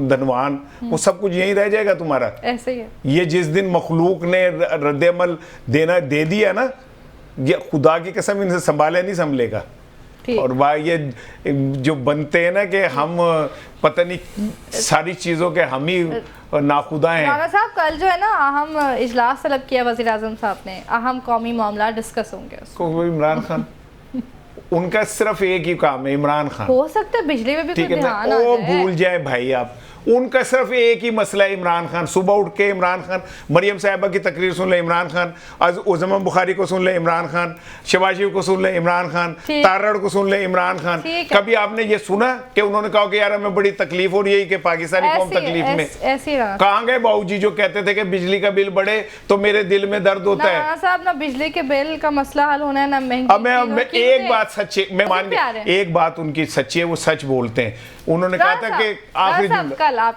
धनवान, वो सब कुछ यही रह जाएगा तुम्हारा। ऐसे ही है। ये जिस दिन मखलूक ने रद्द-ए-अमल देना दे दिया ना, ये खुदा की कसम इनसे संभाले नहीं संभलेगा। और वाह ये जो बनते हैं ना कि हम पता नहीं सारी चीज़ों के हम ही नाखुदा हैं। राणा साहब कल जो है ना अहम इजलास तलब किया वज़ीर आज़म साहब ने, अहम कौमी मामला डिस्कस होंगे। इमरान खान उनका सिर्फ एक ही काम है, इमरान खान। हो सकता है बिजली में भी कोई ध्यान आ जाए। वो भूल जाए भाई आप, उनका सिर्फ एक ही मसला है इमरान खान। सुबह उठ के इमरान खान, मरियम साहिबा की तकरीर सुन ले इमरान खान, उज़मा बुखारी को सुन ले इमरान खान, शहबाज शरीफ को सुन ले इमरान खान, तारड़ को सुन ले इमरान खान। कभी आपने ये सुना कि उन्होंने कहा कि यार हमें बड़ी तकलीफ हो रही है कि पाकिस्तानी कौम तकलीफ में? कहाँ गए बाबूजी जो कहते थे कि बिजली का बिल बढ़े तो मेरे दिल में दर्द होता है? साहब ना बिजली के बिल का मसला हल होना है ना महंगी। अब मैं एक बात सच्ची, मैं मान गया एक बात उनकी सच्ची है, वो सच बोलते हैं। उन्होंने कहा था कि आखिरी कल आप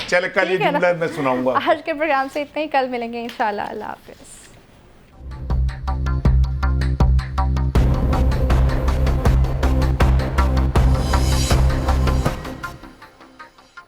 चले कल ये जुमला मैं सुनाऊंगा। आज के प्रोग्राम से इतना ही, कल मिलेंगे इंशाल्लाह। अल्लाह हाफिज़।